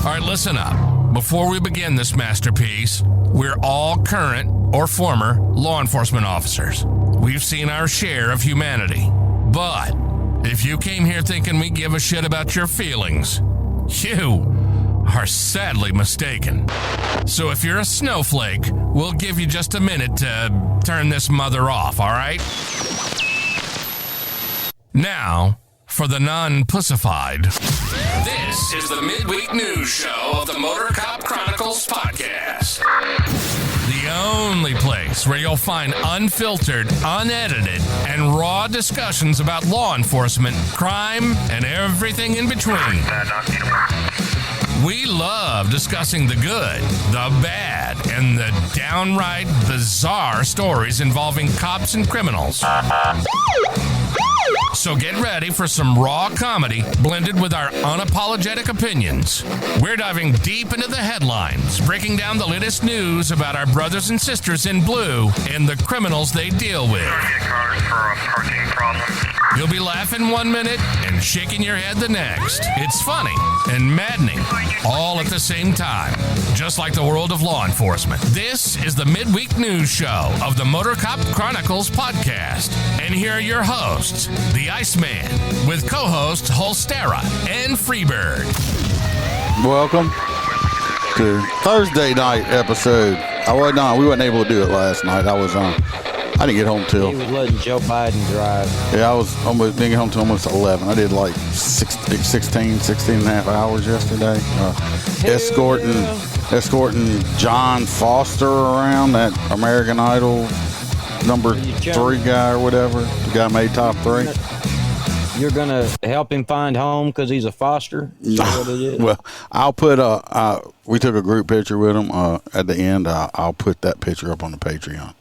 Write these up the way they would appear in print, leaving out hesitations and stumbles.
All right, listen up. Before we begin this masterpiece, we're all current or former law enforcement officers. We've seen our share of humanity. But if you came here thinking we give a shit about your feelings, you are sadly mistaken. So if you're a snowflake, we'll give you just a minute to turn this mother off, all right? Now, for the non-pussified. This is the midweek news show of the Motor Cop Chronicles podcast. The only place where you'll find unfiltered, unedited, and raw discussions about law enforcement, crime, and everything in between. We love discussing the good, the bad, and the downright bizarre stories involving cops and criminals. So get ready for some raw comedy blended with our unapologetic opinions. We're diving deep into the headlines, breaking down the latest news about our brothers and sisters in blue and the criminals they deal with. You'll be laughing 1 minute and shaking your head the next. It's funny and maddening all at the same time, just like the world of law enforcement. This is the midweek news show of the Motor Cop Chronicles podcast. And here are your hosts, the Iceman, with co-hosts Holstera and Freebird. Welcome to Thursday night episode. We weren't able to do it last night. I didn't get home till... He was letting Joe Biden drive. Yeah, didn't get home till almost 11. I did like 16 and a half hours yesterday. Escorting John Foster around, that American Idol number 3 guy or whatever. The guy made top 3. You're going to help him find home because he's a foster? Is that what it is? Well, I'll put we took a group picture with him. At the end, I'll put that picture up on the Patreon.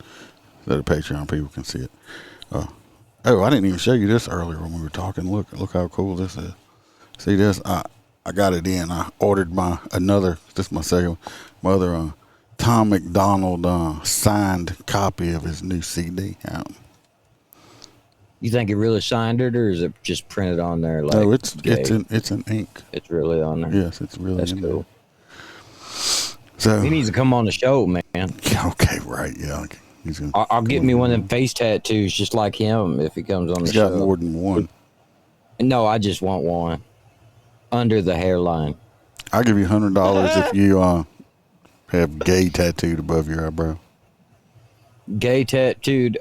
So the Patreon people can see it. I didn't even show you this earlier when we were talking. Look how cool this is. See this? I got it in. I ordered this is my second one. My other Tom McDonald signed copy of his new CD. You think he really signed it, or is it just printed on there? Like, no, it's in ink. It's really on there. Yes, it's really. That's in cool. There. So he needs to come on the show, man. Okay, right, yeah. I'll get me one of them face tattoos just like him if he comes on the show. He's got more than one. No, I just want one under the hairline. I'll give you $100 if you have gay tattooed above your eyebrow. Gay tattooed.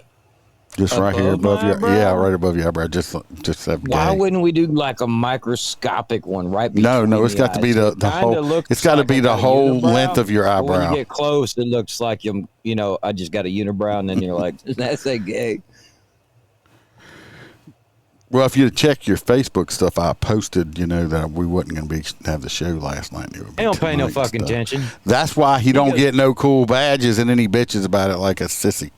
Just right here above your eyebrow? Yeah, right above your eyebrow. Just have gay. Why wouldn't we do like a microscopic one right between No, it's got to be the whole. It's got to be the whole length of your eyebrow. When you get close, it looks like I just got a unibrow, and then you're like, that's a gay. Well, if you check your Facebook stuff, I posted, that we wasn't going to have the show last night. He don't pay no fucking attention. That's why he don't get no cool badges, and then he bitches about it like a sissy.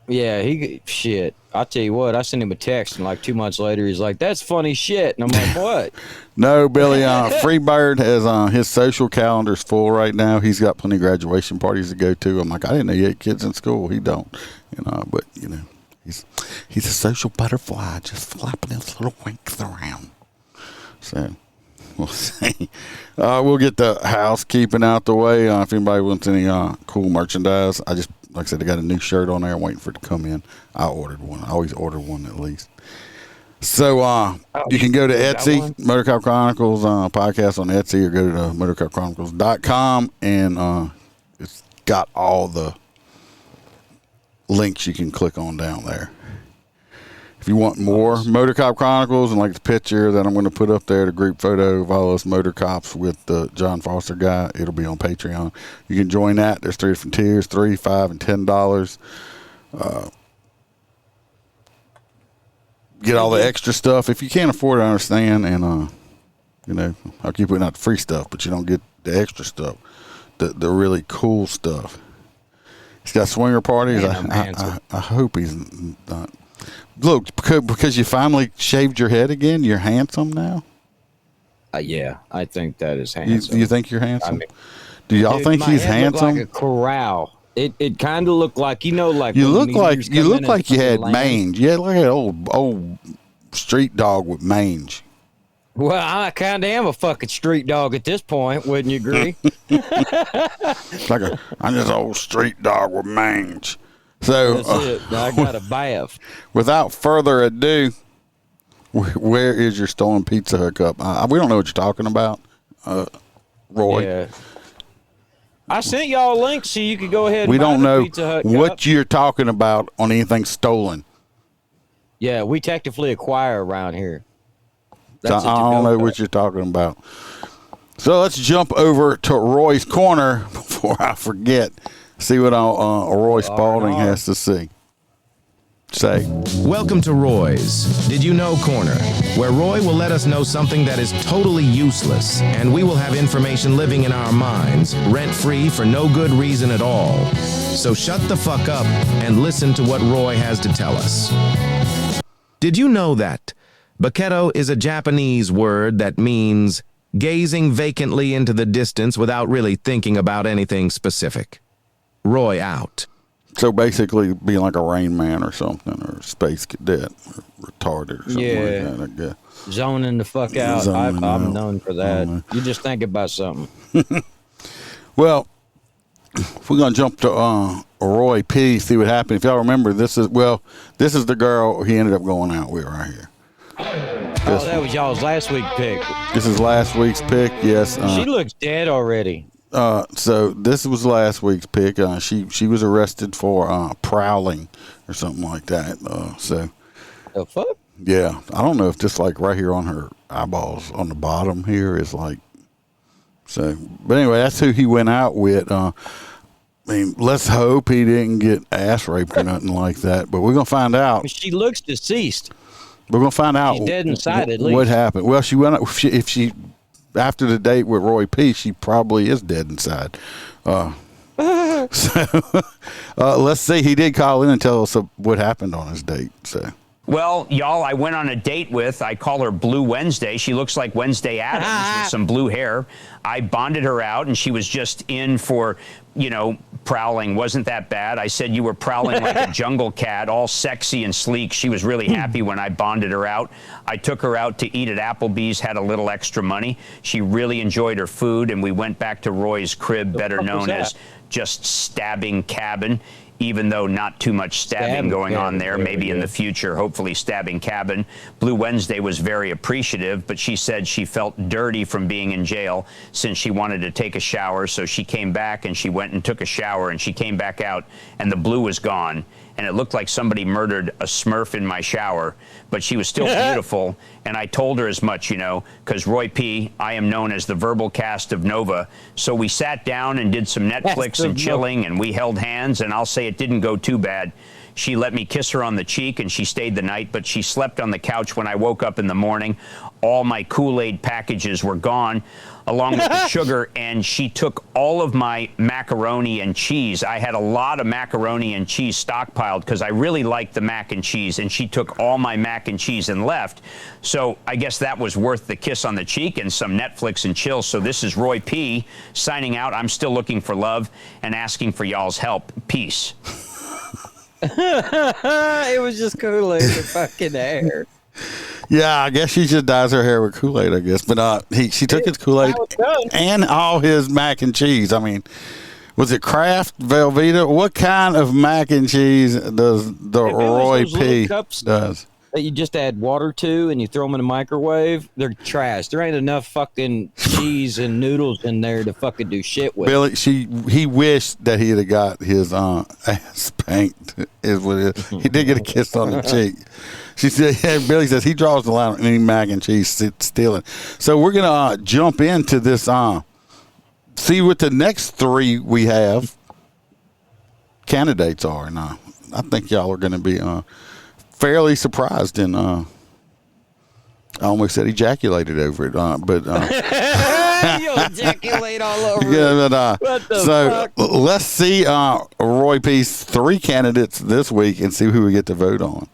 Yeah, shit. I'll tell you what, I sent him a text, and like 2 months later, he's like, that's funny shit. And I'm like, what? No, Billy, Freebird has his social calendar's full right now. He's got plenty of graduation parties to go to. I'm like, I didn't know you had kids in school. He don't, but, he's a social butterfly, just flapping his little wings around. So, we'll see. We'll get the housekeeping out the way. If anybody wants any cool merchandise, like I said, I got a new shirt on there. I'm waiting for it to come in. I ordered one. I always order one at least. So you can go to Etsy, Motor Cop Chronicles podcast on Etsy, or go to motorcopchronicles.com, and it's got all the links you can click on down there. If you want more Motor Cop Chronicles and like the picture that I'm going to put up there, the group photo of all us motor cops with the John Foster guy, it'll be on Patreon. You can join that. There's 3 different tiers, $3, $5, and $10. Get all the extra stuff. If you can't afford it, I understand. And, I'll keep putting out the free stuff, but you don't get the extra stuff, the really cool stuff. He's got swinger parties. I hope he's not. Look, because you finally shaved your head again, you're handsome now? Yeah, I think that is handsome. You think you're handsome? Do y'all think he's handsome? Like a corral. It kind of looked like, like you look like you had mange. You had like an old street dog with mange. Well, I kind of am a fucking street dog at this point. Wouldn't you agree? I'm just an old street dog with mange. So That's it. I got a bath. Without further ado, where is your stolen pizza hookup? We don't know what you're talking about, Roy. Yeah. I sent y'all a link so you could go ahead and We buy don't the know Pizza Hut what cup. you're talking about on anything stolen. Yeah, we technically acquire around here. So I don't know what you're talking about. So let's jump over to Roy's corner before I forget. See what Roy Spalding has to say. Welcome to Roy's Did You Know Corner, where Roy will let us know something that is totally useless, and we will have information living in our minds, rent-free for no good reason at all. So shut the fuck up and listen to what Roy has to tell us. Did you know that Baketo is a Japanese word that means gazing vacantly into the distance without really thinking about anything specific? Roy out. So basically being like a Rain Man or something, or Space Cadet, or retarded or something like that, I guess. Zoning the fuck out. I'm known for that. You just think about something. Well, if we're going to jump to Roy P., see what happened. If y'all remember, this is the girl he ended up going out with right here. That was y'all's last week pick. This is last week's pick, yes. She looks dead already. So this was last week's pick. She was arrested for prowling or something like that. The fuck? Yeah, I don't know if just like right here on her eyeballs on the bottom here is like. So, but anyway, that's who he went out with. I mean, let's hope he didn't get ass raped or nothing like that. But we're gonna find out. She looks deceased. We're gonna find out. She's dead inside at least. What happened? Well, she went out. If she after the date with Roy P., she probably is dead inside. Let's see. He did call in and tell us what happened on his date. So. Well, y'all, I went on a date with, I call her Blue Wednesday. She looks like Wednesday Addams with some blue hair. I bonded her out, and she was just in for, prowling. Wasn't that bad? I said you were prowling like a jungle cat, all sexy and sleek. She was really happy when I bonded her out. I took her out to eat at Applebee's, had a little extra money. She really enjoyed her food, and we went back to Roy's crib, better known as Just Stabbing Cabin. Even though not too much stabbing going on there, maybe in the future, hopefully Stabbing Cabin. Blue Wednesday was very appreciative, but she said she felt dirty from being in jail since she wanted to take a shower. So she came back and she went and took a shower, and she came back out and the blue was gone. And it looked like somebody murdered a Smurf in my shower, but she was still beautiful. And I told her as much, because Roy P., I am known as the verbal cast of Nova. So we sat down and did some Netflix and chilling, and we held hands, and I'll say it didn't go too bad. She let me kiss her on the cheek, and she stayed the night, but she slept on the couch when I woke up in the morning. All my Kool-Aid packages were gone, along with the sugar, and she took all of my macaroni and cheese. I had a lot of macaroni and cheese stockpiled because I really liked the mac and cheese, and she took all my mac and cheese and left. So I guess that was worth the kiss on the cheek and some Netflix and chill. So this is Roy P. signing out. I'm still looking for love and asking for y'all's help. Peace. It was just Kool-Aid with fucking hair. Yeah, I guess she just dyes her hair with Kool-Aid, I guess. But she took his Kool-Aid and all his mac and cheese. I mean, was it Kraft, Velveeta? What kind of mac and cheese does the Roy P. does? That you just add water to and you throw them in the microwave, they're trash. There ain't enough fucking cheese and noodles in there to fucking do shit with. Billy, he wished that he'd have got his ass spanked. Is what it is. He did get a kiss on the cheek. She said, yeah, Billy says he draws the line on any mac and cheese stealing. So we're gonna jump into this. See what the next three we have candidates are. Now I think y'all are gonna be fairly surprised, and I almost said ejaculated over it, but you'll ejaculate all over it. Yeah, but so fuck? Let's see Roy P.'s three candidates this week and see who we get to vote on.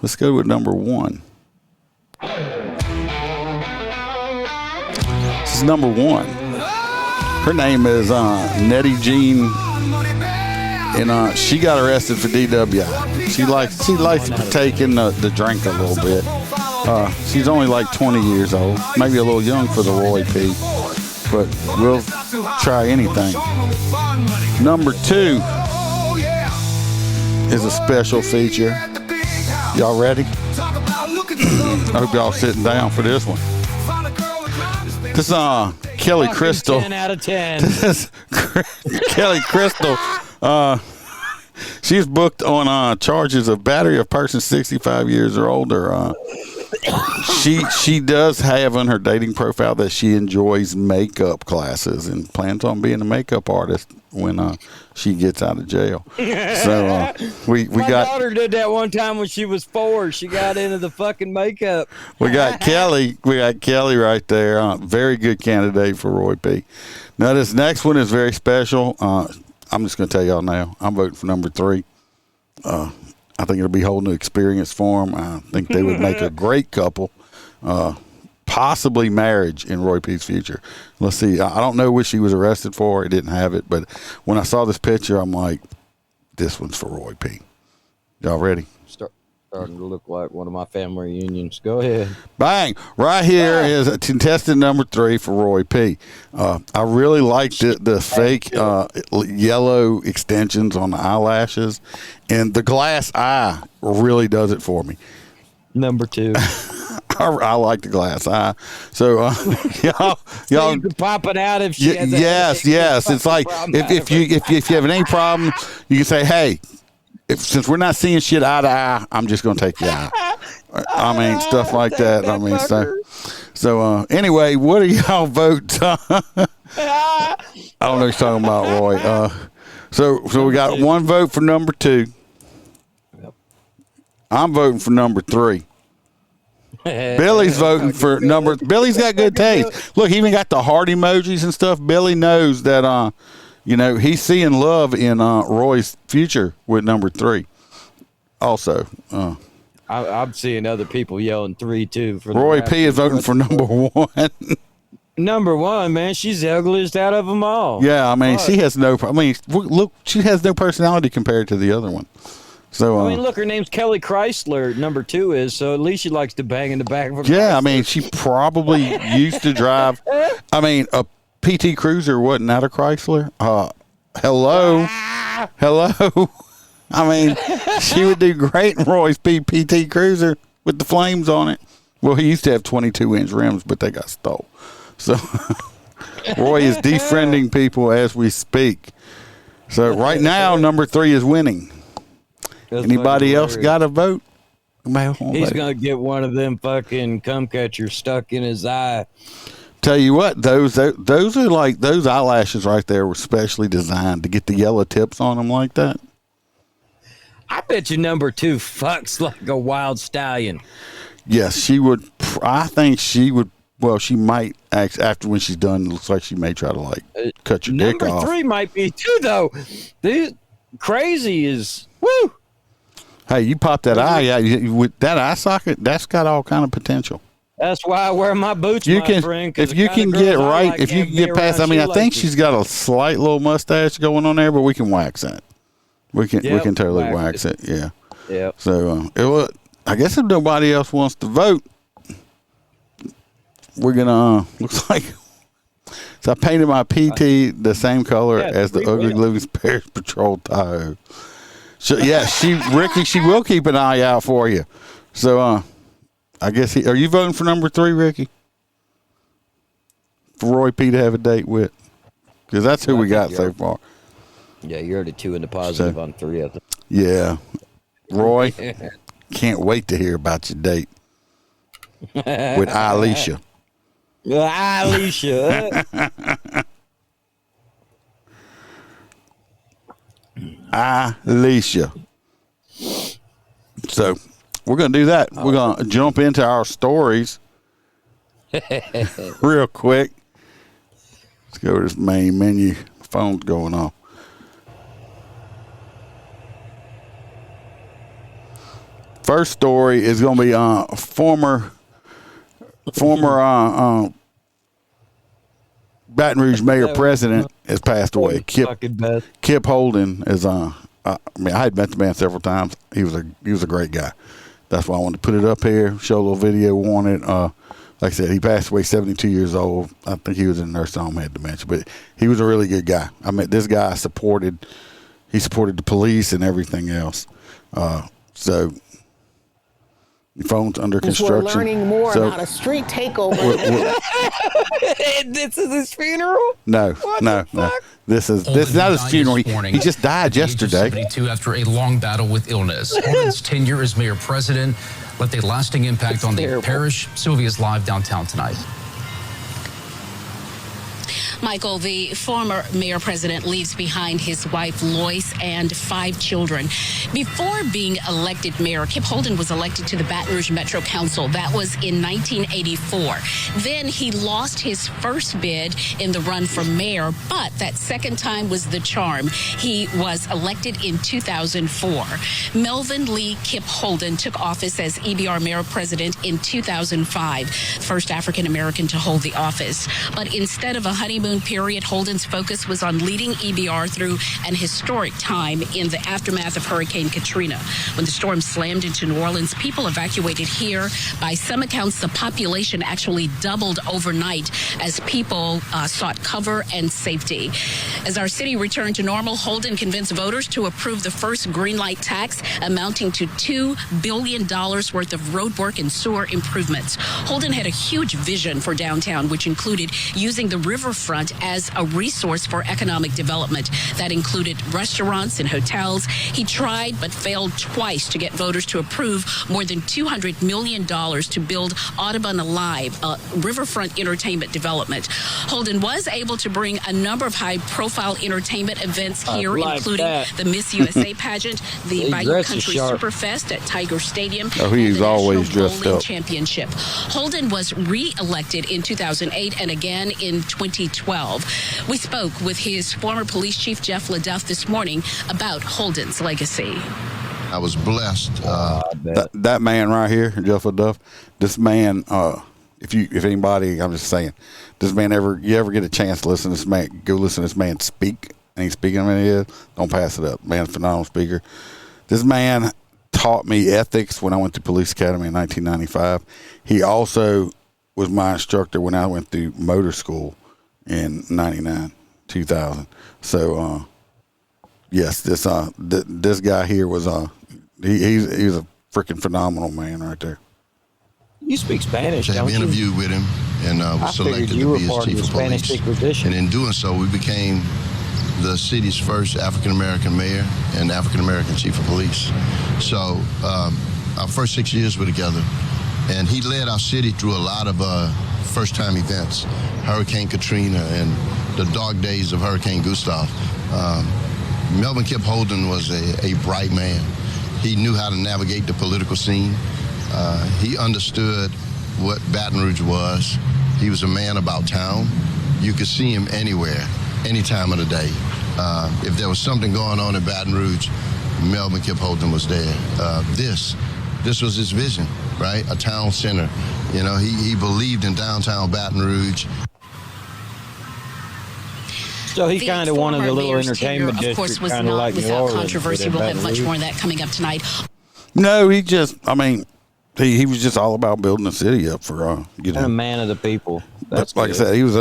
Let's go with number one. This is number one. Her name is Nettie Jean. And she got arrested for DWI. She likes to partake in the drink a little bit. She's only like 20 years old, maybe a little young for the Roy P, but we'll try anything. Number 2 is a special feature. Y'all ready? I hope y'all sitting down for this one. This is Kelly Crystal. 10 out of 10. This is Kelly Crystal. She's booked on charges of battery of person 65 years or older. She does have on her dating profile that she enjoys makeup classes and plans on being a makeup artist when she gets out of jail. So we My got daughter did that one time when she was 4. She got into the fucking makeup. we got Kelly. We got Kelly right there. Very good candidate for Roy P. Now this next one is very special. I'm just going to tell y'all now. I'm voting for number 3. I think it'll be a whole new experience for them. I think they would make a great couple. Possibly marriage in Roy P's future. Let's see. I don't know what she was arrested for. It didn't have it. But when I saw this picture, I'm like, this one's for Roy P. Y'all ready? Starting to look like one of my family reunions. Go ahead. Bang! Right here is contestant number 3 for Roy P. I really like the fake yellow extensions on the eyelashes, and the glass eye really does it for me. Number 2. I like the glass eye. So y'all You could pop it out if she has a yes. headache. It's like if you have any problem, you can say, hey. Since we're not seeing shit eye to eye, I'm just going to take the eye. I mean, stuff like that. I mean, so anyway, what do y'all vote? I don't know what you're talking about, Roy. So we got one vote for number 2. I'm voting for number 3. Billy's voting for Billy's got good taste. Look, he even got the heart emojis and stuff. Billy knows that, he's seeing love in Roy's future with number 3. Also, I'm seeing other people yelling 3 too. For Roy P is voting for number 1. Number 1, man. She's the ugliest out of them all. Yeah, I mean, she has no. I mean, look, she has no personality compared to the other one. So I mean, look, her name's Kelly Chrysler. Number 2 is, so at least she likes to bang in the back of her. Yeah, I mean, she probably used to drive. I mean, a PT Cruiser wasn't that a Chrysler? Hello. I mean, she would do great in Roy's PT Cruiser with the flames on it. Well, he used to have 22-inch rims, but they got stole. So Roy is defriending people as we speak. So right now, number 3 is winning. Anybody else got a vote? He's going to get one of them fucking cum catchers stuck in his eye. Tell you what, those are like, those eyelashes right there were specially designed to get the yellow tips on them like that. I bet you number 2 fucks like a wild stallion. Yes, she would. I think she would. Well, she might act after when she's done. It looks like she may try to like cut your dick off. Number 3 might be too, though. This crazy is woo. Hey, you pop that eye out with that eye socket. That's got all kind of potential. That's why I wear my boots, You my can, friend. if you can get right, if you can get past. I mean, I think she's got a slight little mustache going on there, but we can wax that. We can totally wax it. Yeah. Yeah. So I guess if nobody else wants to vote, we're gonna looks like. So I painted my PT the same color as the Ugly Living Spares Patrol Tahoe. So yeah, Ricky, she will keep an eye out for you. So I guess are you voting for number 3, Ricky? For Roy P to have a date with, because that's who we got so far. Yeah, you're already 2 in the positive on 3 of them. Yeah, Roy, can't wait to hear about your date with Alicia. Alicia. Alicia. So we're going to do that. We're going to jump into our stories real quick. Let's go to this main menu. Phone's going off. First story is going to be former Baton Rouge mayor president has passed away. Kip Holden is I had met the man several times. He was a great guy. that's why I wanted to put it up here, show a little video on it. Like I said, he passed away 72 years old. I think he was in a nursing home, had dementia, but he was a really good guy. I met this guy, he supported the police and everything else. So your phone's under construction. We're learning more about a street takeover. This is his funeral? No. This is not his funeral. He just died yesterday. 72 after a long battle with illness. Holden's tenure as mayor president left a lasting impact on the parish. Sylvia's live downtown tonight. Michael, the former mayor president leaves behind his wife, Lois, and 5 children. Before being elected mayor, Kip Holden was elected to the Baton Rouge Metro Council. That was in 1984. Then he lost his first bid in the run for mayor, but that second time was the charm. He was elected in 2004. Melvin Lee Kip Holden took office as EBR mayor president in 2005, first African American to hold the office. But instead of a honeymoon period, Holden's focus was on leading EBR through an historic time in the aftermath of Hurricane Katrina. When the storm slammed into New Orleans, people evacuated here. By some accounts, the population actually doubled overnight as people sought cover and safety. As our city returned to normal, Holden convinced voters to approve the first green light tax amounting to $2 billion worth of roadwork and sewer improvements. Holden had a huge vision for downtown, which included using the riverfront as a resource for economic development. That included restaurants and hotels. He tried but failed twice to get voters to approve more than $200 million to build Audubon Alive, a riverfront entertainment development. Holden was able to bring a number of high-profile entertainment events here, including the Miss USA pageant, the Bayou Country Superfest at Tiger Stadium, he's always dressed up. Championship. Holden was re-elected in 2008 and again in 2012. We spoke with his former police chief, Jeff LaDuff, this morning about Holden's legacy. I was blessed. That man right here, Jeff LaDuff, this man, if anybody, I'm just saying, this man you ever get a chance to listen to this man, go listen to this man speak, and he's speaking I mean, he is, don't pass it up. Man's a phenomenal speaker. This man taught me ethics when I went to police academy in 1995. He also was my instructor when I went through motor school in 99, 2000. So, yes, this guy here was he's a freaking phenomenal man right there. You speak Spanish, I don't you? interviewed with him and was selected to be his chief of police. And in doing so, we became the city's first African-American mayor and African-American chief of police. So our first 6 years were together. And he led our city through a lot of first-time events, Hurricane Katrina and the dark days of Hurricane Gustav. Melvin Kip Holden was a bright man. He knew how to navigate the political scene. He understood what Baton Rouge was. He was a man about town. You could see him anywhere, any time of the day. If there was something going on in Baton Rouge, Melvin Kip Holden was there. This was his vision, right? A town center. You know, he believed in downtown Baton Rouge. So he kind of wanted a little entertainment district, of course, was kind of not like New without Orleans. controversy. We'll have much more of that coming up tonight. No, he was just all about building the city up for And a man of the people. That's like good. I said, he was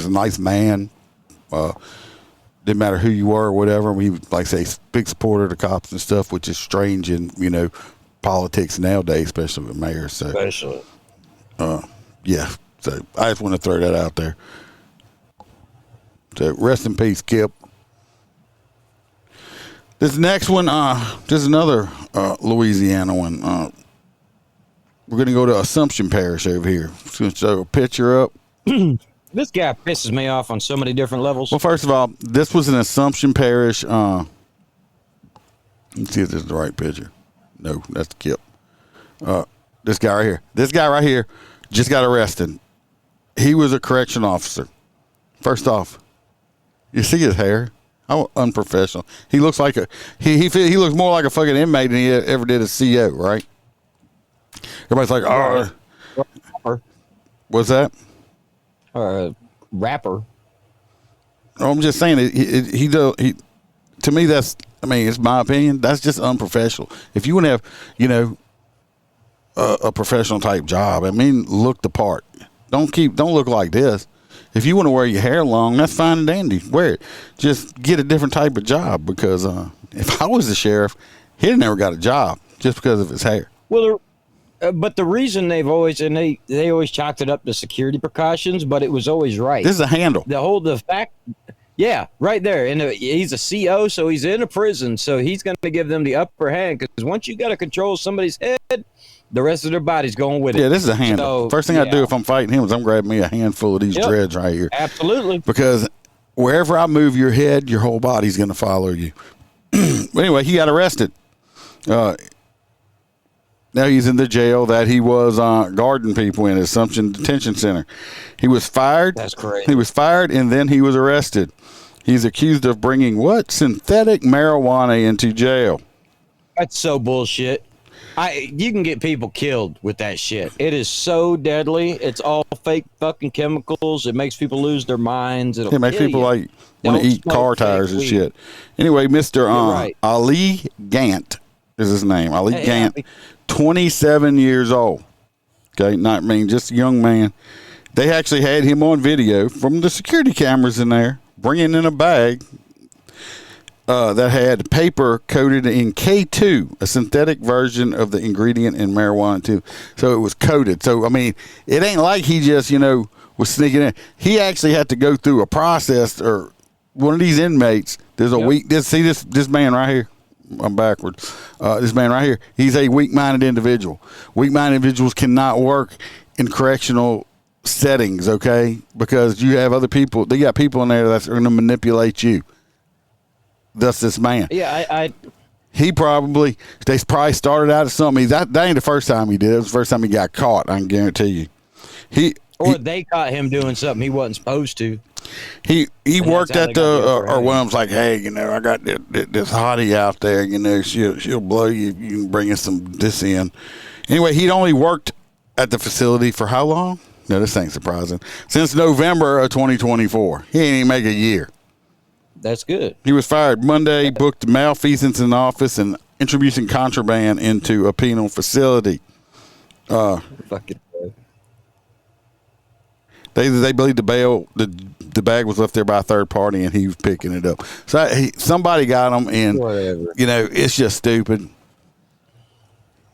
a nice man. Didn't matter who you were or whatever. He was, like I say, big supporter of the cops and stuff, which is strange in politics nowadays, especially with mayors. So, yeah. So I just want to throw that out there. So rest in peace, Kip. This next one, this is another Louisiana one. We're going to go to Assumption Parish over here. Just going to show a picture up. This guy pisses me off on so many different levels. Well, first of all, this was in Assumption Parish. Let's see if this is the right picture. No, that's Kip. This guy right here just got arrested. He was a correction officer. First off, you see his hair? How unprofessional. He looks like he looks more like a fucking inmate than he ever did as CEO, right? Everybody's like, oh, what's that? Rapper. I'm just saying, he to me, that's I mean, it's my opinion. That's just unprofessional. If you want to have, you know, a professional type job, I mean, look the part. Don't look like this. If you want to wear your hair long, that's fine and dandy. Wear it. Just get a different type of job because if I was the sheriff, he'd never got a job just because of his hair. Well, but the reason they've always, and they always chalked it up to security precautions, but it was always right. This is a handle. The fact, yeah, right there. And he's a CO, so he's in a prison, so he's going to give them the upper hand because once you got to control somebody's head, the rest of their body's going with it. Yeah, this is a handle. So, first thing I do if I'm fighting him is I'm grabbing me a handful of these dreads right here. Absolutely. Because wherever I move your head, your whole body's going to follow you. But anyway, he got arrested. Now he's in the jail that he was guarding people in Assumption Detention Center. He was fired. That's correct. He was fired, and then he was arrested. He's accused of bringing what? Synthetic marijuana into jail. That's so bullshit. You can get people killed with that shit. It is so deadly. It's all fake fucking chemicals. It makes people lose their minds. It makes people like want to eat car tires and shit. Anyway, Mr. Ali Gant is his name. Ali Gant, 27 years old. Okay, just a young man. They actually had him on video from the security cameras in there, bringing in a bag that had paper coated in K2, a synthetic version of the ingredient in marijuana too. So it was coated. So, I mean, it ain't like he just, was sneaking in. He actually had to go through a process, or one of these inmates, there's a see this man right here. I'm backwards. This man right here, he's a weak-minded individual. Weak-minded individuals cannot work in correctional settings, okay? Because you have other people, they got people in there that's going to manipulate you. Thus, this man. Yeah, they probably started out as something. That ain't the first time he did it. It was the first time he got caught, I can guarantee you. They caught him doing something he wasn't supposed to. He worked at or one of them's like, hey, I got this hottie out there, she'll blow you. You can bring us this in. Anyway, he'd only worked at the facility for how long? No, this ain't surprising. Since November of 2024. He ain't even make a year. That's good. He was fired Monday, booked malfeasance in the office, and introducing contraband into a penal facility. Fucking. They believe the bag was left there by a third party, and he was picking it up. So somebody got him, and whatever. It's just stupid.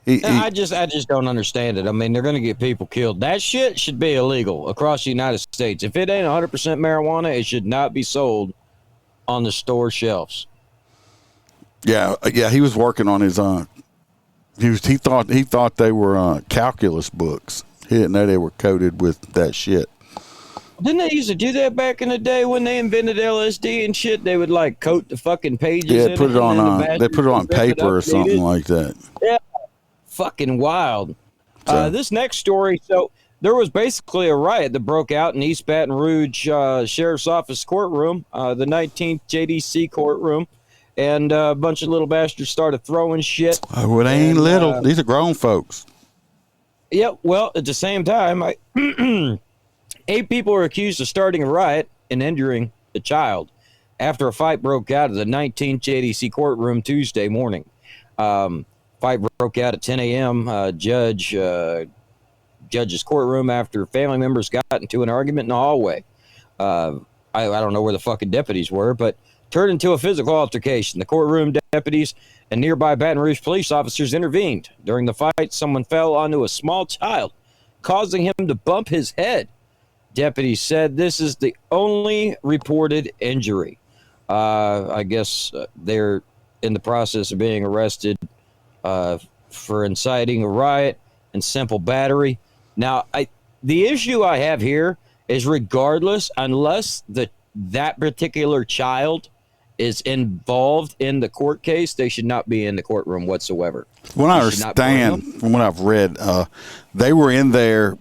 I just don't understand it. I mean, they're going to get people killed. That shit should be illegal across the United States. If it ain't 100% marijuana, it should not be sold on the store shelves. Yeah. He was working on his he thought they were calculus books. He didn't know they were coated with that shit. Didn't they used to do that back in the day when they invented LSD and shit? They would like coat the fucking pages. Yeah, put it on. They put it on paper or something like that. Yeah, fucking wild. So. This next story. So there was basically a riot that broke out in East Baton Rouge Sheriff's Office courtroom, the 19th JDC courtroom, and a bunch of little bastards started throwing shit. Oh, it ain't little. These are grown folks. Yeah, well, at the same time, 8 people were accused of starting a riot and injuring a child after a fight broke out at the 19th JDC courtroom Tuesday morning. Fight broke out at 10 a.m. Judge's courtroom after family members got into an argument in the hallway. I don't know where the fucking deputies were, but turned into a physical altercation. The courtroom deputies and nearby Baton Rouge police officers intervened. During the fight, someone fell onto a small child, causing him to bump his head. Deputies said this is the only reported injury. I guess they're in the process of being arrested for inciting a riot and simple battery. Now, the issue I have here is regardless, unless that particular child is involved in the court case, they should not be in the courtroom whatsoever. What I understand from what I've read, they were in there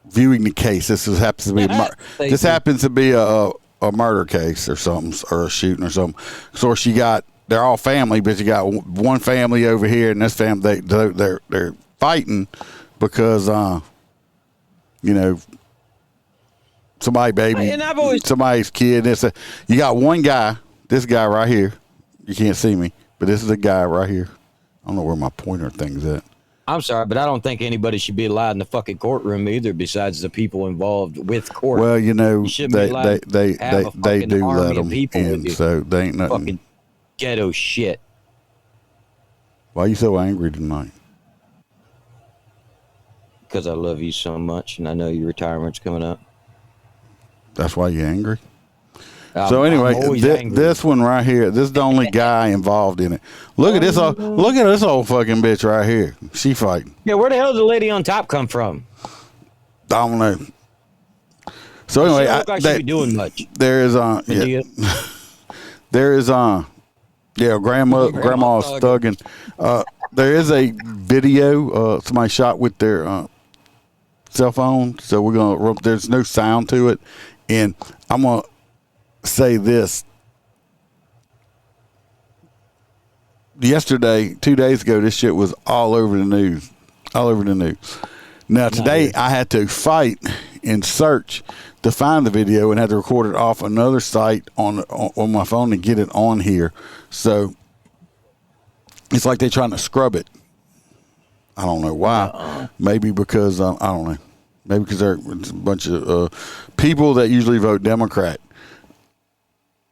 viewing the case. This happens to be a murder case or something, or a shooting or something. So they're all family, but you got one family over here, and this family they're fighting because somebody baby, And I've always somebody's kid. You got one guy, this guy right here. You can't see me, but this is a guy right here. I don't know where my pointer thing's at. I'm sorry, but I don't think anybody should be allowed in the fucking courtroom either, besides the people involved with court. Well, you know, You they fucking do army let of them people with in, you. so they ain't nothing. Fucking ghetto shit. Why are you so angry tonight? Because I love you so much, and I know your retirement's coming up. That's why you're angry? So anyway, this one right here, this is the only guy involved in it. Look at this old fucking bitch right here. She fighting. Yeah, where the hell did the lady on top come from? I don't know. So anyway, She don't look like she be doing much. There is grandma's thugging. There is a video somebody shot with their cell phone. So we're gonna. There's no sound to it, and I'm gonna say this. Yesterday, 2 days ago, this shit was all over the news. Now today, I had to fight and search to find the video and had to record it off another site on my phone and get it on here. So it's like they're trying to scrub it. I don't know why. Maybe because I don't know. Maybe because they're a bunch of people that usually vote Democrat.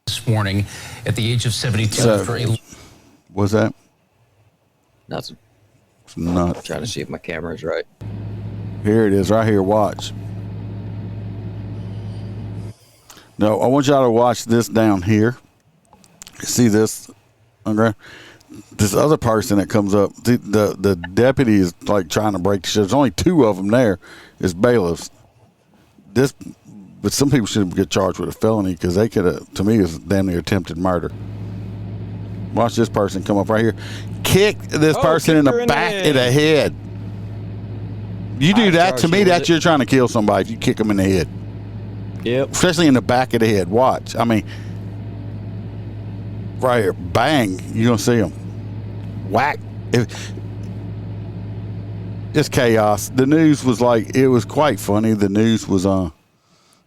This morning, at the age of 72. What's that? Nothing. It's not. I'm trying to see if my camera's right. Here it is, right here. Watch. No, I want y'all to watch this down here. See this? Okay. This other person that comes up, the deputy is like trying to break the shit. There's only two of them there. It's bailiffs. But some people shouldn't get charged with a felony because they could have, to me, it's damn near attempted murder. Watch this person come up right here. Kick this person in the back of the head. You do that, to me, that you're trying to kill somebody if you kick them in the head. Yep. Especially in the back of the head. Watch. I mean, right here. Bang. You're going to see them. Whack. It's chaos. The news was like, it was quite funny. The news was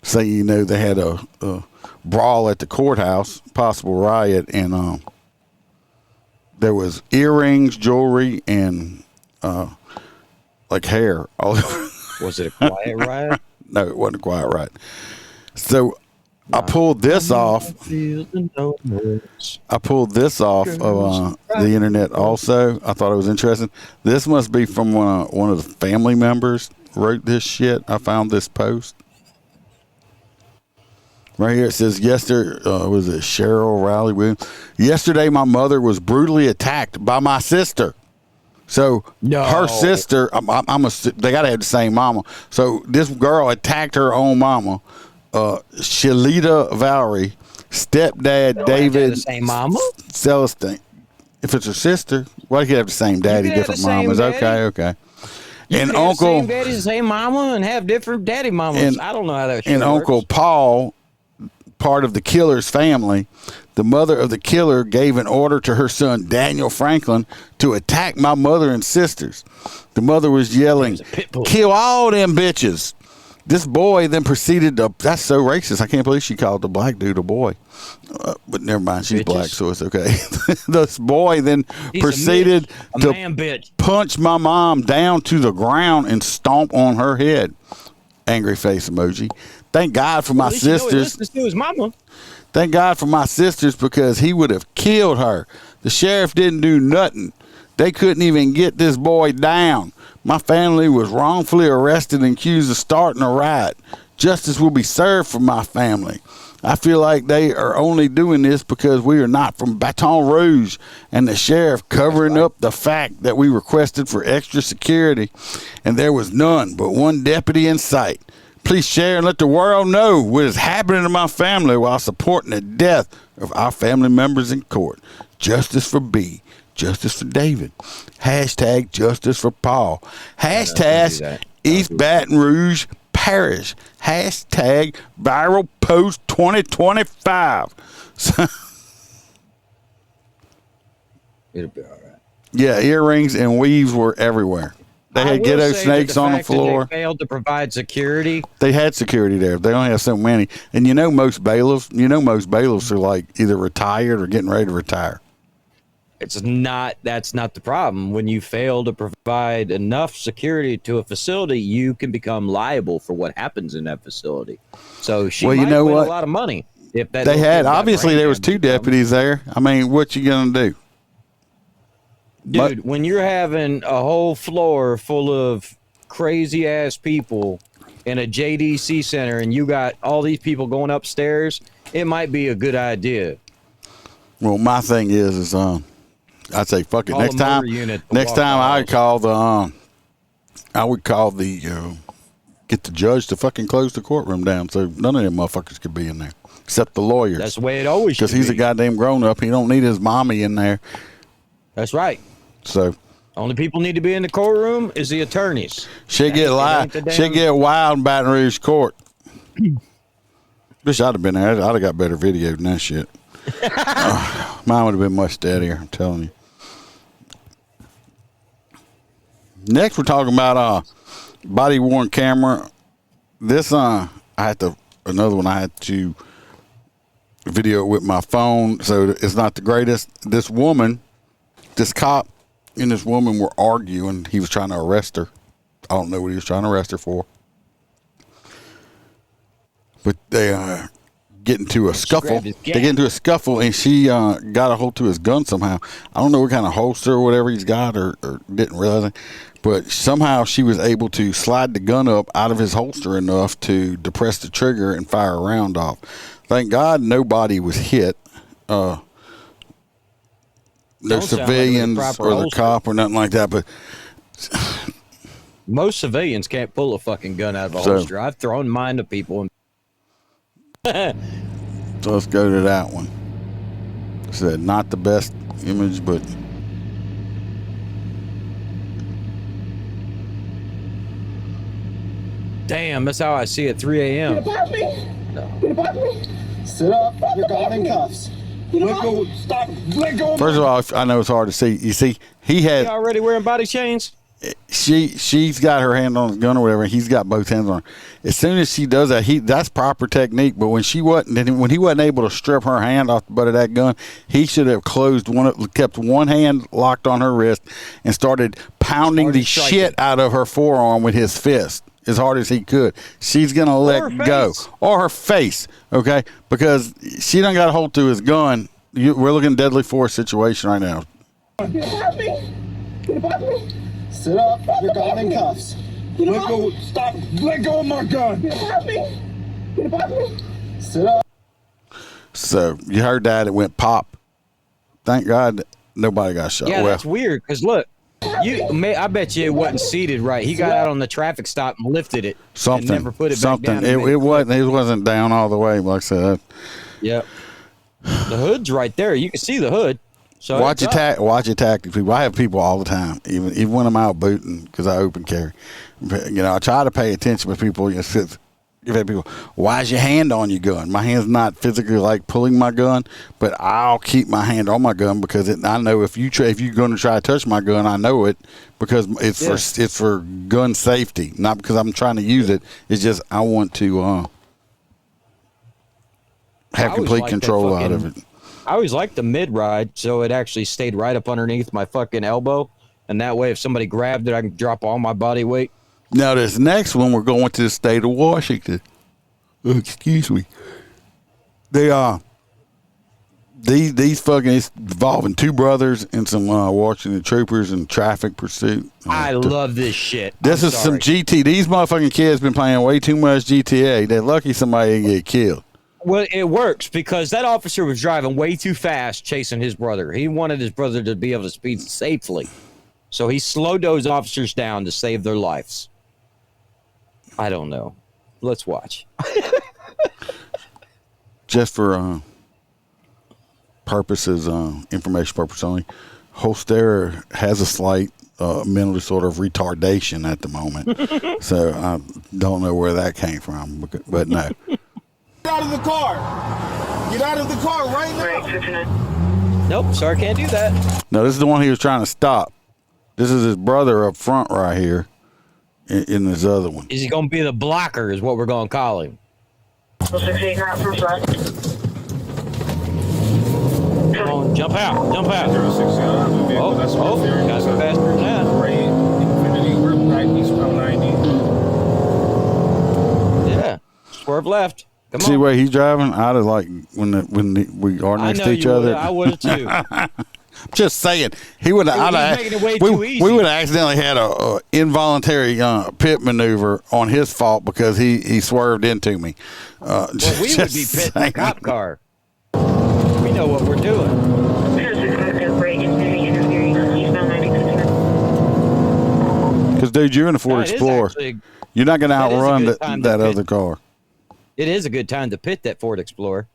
saying, they had a brawl at the courthouse, possible riot, and there was earrings, jewelry, and like hair all over. Was it a quiet riot? No, it wasn't a quiet riot. So I pulled this off. I pulled this off of the internet also. I thought it was interesting. This must be from one of the family members wrote this shit. I found this post. Right here it says, was it Cheryl Riley Williams? Yesterday, my mother was brutally attacked by my sister. So her sister, they got to have the same mama. So this girl attacked her own mama, Shalita Valerie, stepdad David. The same mama? Celestine. If it's her sister, why you could have the same daddy, different mamas? Okay. You and could have uncle, the same daddy, the same mama, and have different daddy mamas. I don't know how that shit and works. Uncle Paul, part of the killer's family, the mother of the killer gave an order to her son Daniel Franklin to attack my mother and sisters. The mother was yelling, "Kill all them bitches." This boy then proceeded to, that's so racist. I can't believe she called the black dude a boy. But never mind, she's black, so it's okay. This boy then proceeded to punch my mom down to the ground and stomp on her head. Angry face emoji. Thank God for my sisters. To his mama. Thank God for my sisters because he would have killed her. The sheriff didn't do nothing. They couldn't even get this boy down. My family was wrongfully arrested and accused of starting a riot. Justice will be served for my family. I feel like they are only doing this because we are not from Baton Rouge and the sheriff covering up the fact that we requested for extra security and there was none but one deputy in sight. Please share and let the world know what is happening to my family while supporting the death of our family members in court. Justice for B. Justice for David. Hashtag justice for Paul. Hashtag East Baton Rouge Parish. Hashtag viral post 2025. It'll be all right. Yeah, earrings and weaves were everywhere. They had ghetto snakes on the floor. They failed to provide security. They had security there. They only have so many. And most bailiffs are like either retired or getting ready to retire. That's not the problem. When you fail to provide enough security to a facility, you can become liable for what happens in that facility. So she might win a lot of money. If that they had, obviously there was 2 deputies there. I mean, what you going to do? Dude, when you're having a whole floor full of crazy ass people in a JDC center and you got all these people going upstairs, it might be a good idea. Well, my thing is I'd say fuck it. Next time I would call the get the judge to fucking close the courtroom down so none of them motherfuckers could be in there except the lawyers. That's the way it always should be. Because he's a goddamn grown up. He don't need his mommy in there. That's right. So only people need to be in the courtroom is the attorneys. Shit get wild in Baton Rouge court. Wish I'd have been there. I'd have got better video than that shit. Mine would have been much steadier, I'm telling you. Next, we're talking about body worn camera. This another one I had to video it with my phone, so it's not the greatest. This cop and this woman were arguing. He was trying to arrest her. I don't know what he was trying to arrest her for. But they get into a scuffle. They get into a scuffle, and she got a hold to his gun somehow. I don't know what kind of holster or whatever he's got or didn't realize it. But somehow she was able to slide the gun up out of his holster enough to depress the trigger and fire a round off. Thank God nobody was hit. No civilians or the cop or nothing like that. But most civilians can't pull a fucking gun out of a holster. I've thrown mine to people. So let's go to that one. Said not the best image, but damn, that's how I see it. 3 a.m. Get above me. Get above me. Sit up. You're gone in cuffs. Let go. Stop. Let go. First of all, I know it's hard to see. You see, he already wearing body chains. She's got her hand on his gun or whatever. And he's got both hands on her. As soon as she does that, that's proper technique. But when he wasn't able to strip her hand off the butt of that gun, he should have kept one hand locked on her wrist and started pounding the shit out of her forearm with his fist as hard as he could. She's gonna let go, or her face, okay? Because she done got a hold to his gun. We're looking at deadly force situation right now. Get above me. Get above me. Sit up. You're gone in cuffs. Let go. Stop. Let go of my gun. Get above me. Get above me. Sit up. So you heard that? It went pop. Thank God nobody got shot. Yeah, that's weird. Because look, I bet you it wasn't seated right. He got out on the traffic stop and lifted it. And never put it back down. It wasn't down all the way. Like I said. Yep. The hood's right there. You can see the hood. So watch your tactics, people. I have people all the time, even when I'm out booting, because I open carry. I try to pay attention with people. You've had people, why is your hand on your gun? My hand's not physically like pulling my gun, but I'll keep my hand on my gun because I know if you're going to try to touch my gun, I know it because it's for gun safety, not because I'm trying to use it. It's just I want to have complete control out of it. I always liked the mid-ride, so it actually stayed right up underneath my fucking elbow. And that way, if somebody grabbed it, I can drop all my body weight. Now, this next one, we're going to the state of Washington. Excuse me. They are. These fucking, it's involving 2 brothers and some Washington troopers and traffic pursuit. I love this shit. Some GT. These motherfucking kids been playing way too much GTA. They're lucky somebody didn't get killed. Well, it works because that officer was driving way too fast chasing his brother. He wanted his brother to be able to speed safely. So he slowed those officers down to save their lives. I don't know. Let's watch. Just for purposes, information purpose only, Holster has a slight mental disorder of retardation at the moment. So I don't know where that came from, but no. Get out of the car. Get out of the car right now. Nope, sir, can't do that. No, this is the one he was trying to stop. This is his brother up front right here in this other one. Is he going to be the blocker is what we're going to call him. 68 out from front. Come on, jump out. Oh, got some faster than that. Yeah, swerve left. Come See on. where he's driving? I'd have like we are next to each other. I would have too. Just saying, he would have. making it way too easy. We would have accidentally had a involuntary pit maneuver on his fault because he swerved into me. Well, we would be pitting a cop car. We know what we're doing. Because, dude, you're in a Ford Explorer. You're not going to outrun that other car. It is a good time to pit that Ford Explorer.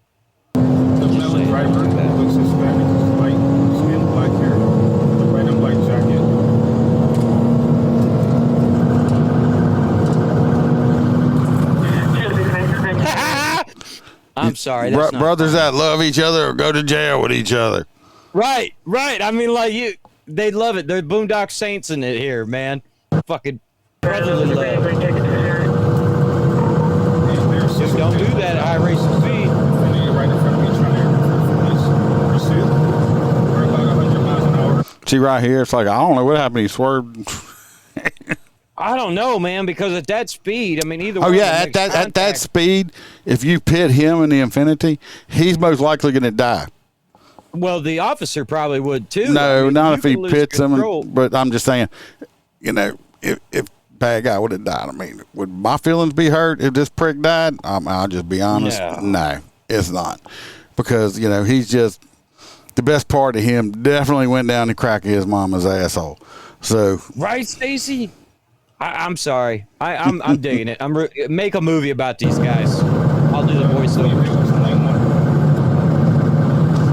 The male driver looks Hispanic, white skin, black hair, red and white jacket. I'm sorry. That's brothers that love each other or go to jail with each other. Right. I mean, like they love it. They're Boondock Saints in it here, man. Fucking brotherly love. Just don't do that at high racing speed. See right here, it's like I don't know what happened. He swerved. I don't know, man, because at that speed, I mean, either. Oh yeah, at that speed, if you pit him in the Infinity, he's most likely going to die. Well, the officer probably would too. No, I mean, not if he pits him. control. But I'm just saying, you know, if bad guy would have died, I mean, would my feelings be hurt if this prick died? I'll just be honest. No, it's not, because you know he's just the best part of him. Definitely went down the crack of his mama's asshole. So right, Stacy. I'm sorry. I'm digging it. Make a movie about these guys. I'll do the voiceover.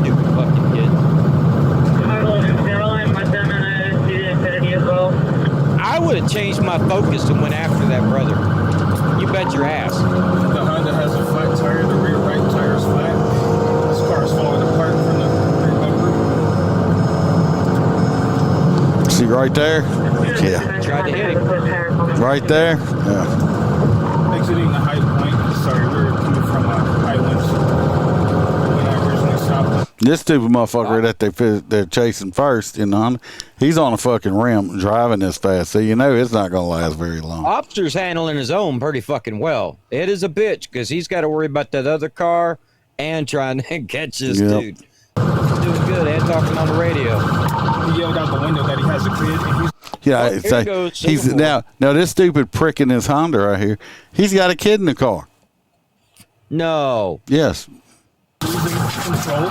Stupid fucking kid. I would have changed my focus and went after that brother. You bet your ass. The Honda has a flat tire. The rear right tire is flat. This car is falling apart from the rear bumper. see right there. Yeah. Tried to hit him. Right there. Yeah. Exiting the high point. Sorry, we were coming from Highlands when I originally stopped. This stupid motherfucker that they're chasing first, you know, he's on a fucking rim driving this fast, so you know it's not going to last very long. Officer's handling his own pretty fucking well. It is a bitch because he's got to worry about that other car and trying to catch this dude. He's doing good and talking on the radio. He yelled out the window that he has a kid. And he's now this stupid prick in his Honda right here. He's got a kid in the car. No. Yes. Losing control.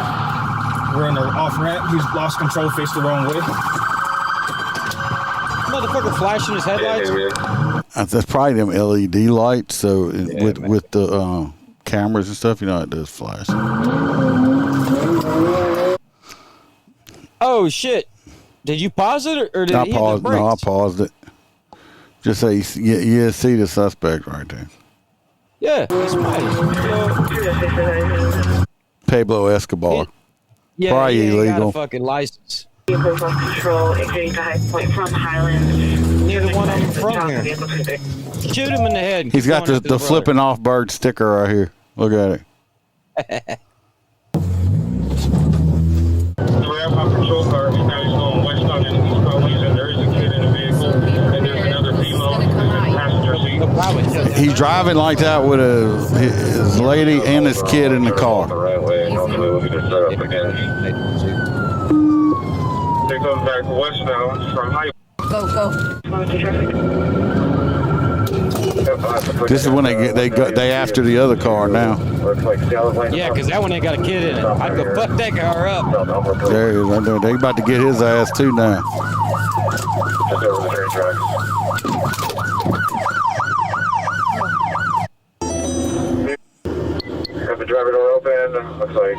We're in an off ramp. He's lost control, faced the wrong way. Motherfucker flashing his headlights. That's probably them LED lights. So with the cameras and stuff, you know, it does flash. Oh shit! Did you pause it or did he hit the brakes? No, I paused it. Just say you see the suspect right there. Yeah, it's Pablo Escobar. Yeah, probably he ain't illegal. got a fucking license. Vehicles lost control, exiting the high point from Highlands. Neither one of them from here. Shoot him in the head. He's got the flipping off bird sticker right here. Look at it. We have our patrol car. Now he's going westbound in the East Highways, and there is a kid in the vehicle, and there's another female in the passenger seat. He's driving like that with his lady and his kid in the car. The right way, hopefully we'll get it set up again. They're going back westbound from Highway. Go. This is when they after the other car now. Yeah, because that one ain't got a kid in it. I'd go fuck that car up. There he is right there. They about to get his ass too now. Just over the train tracks. Have the driver door open. Looks like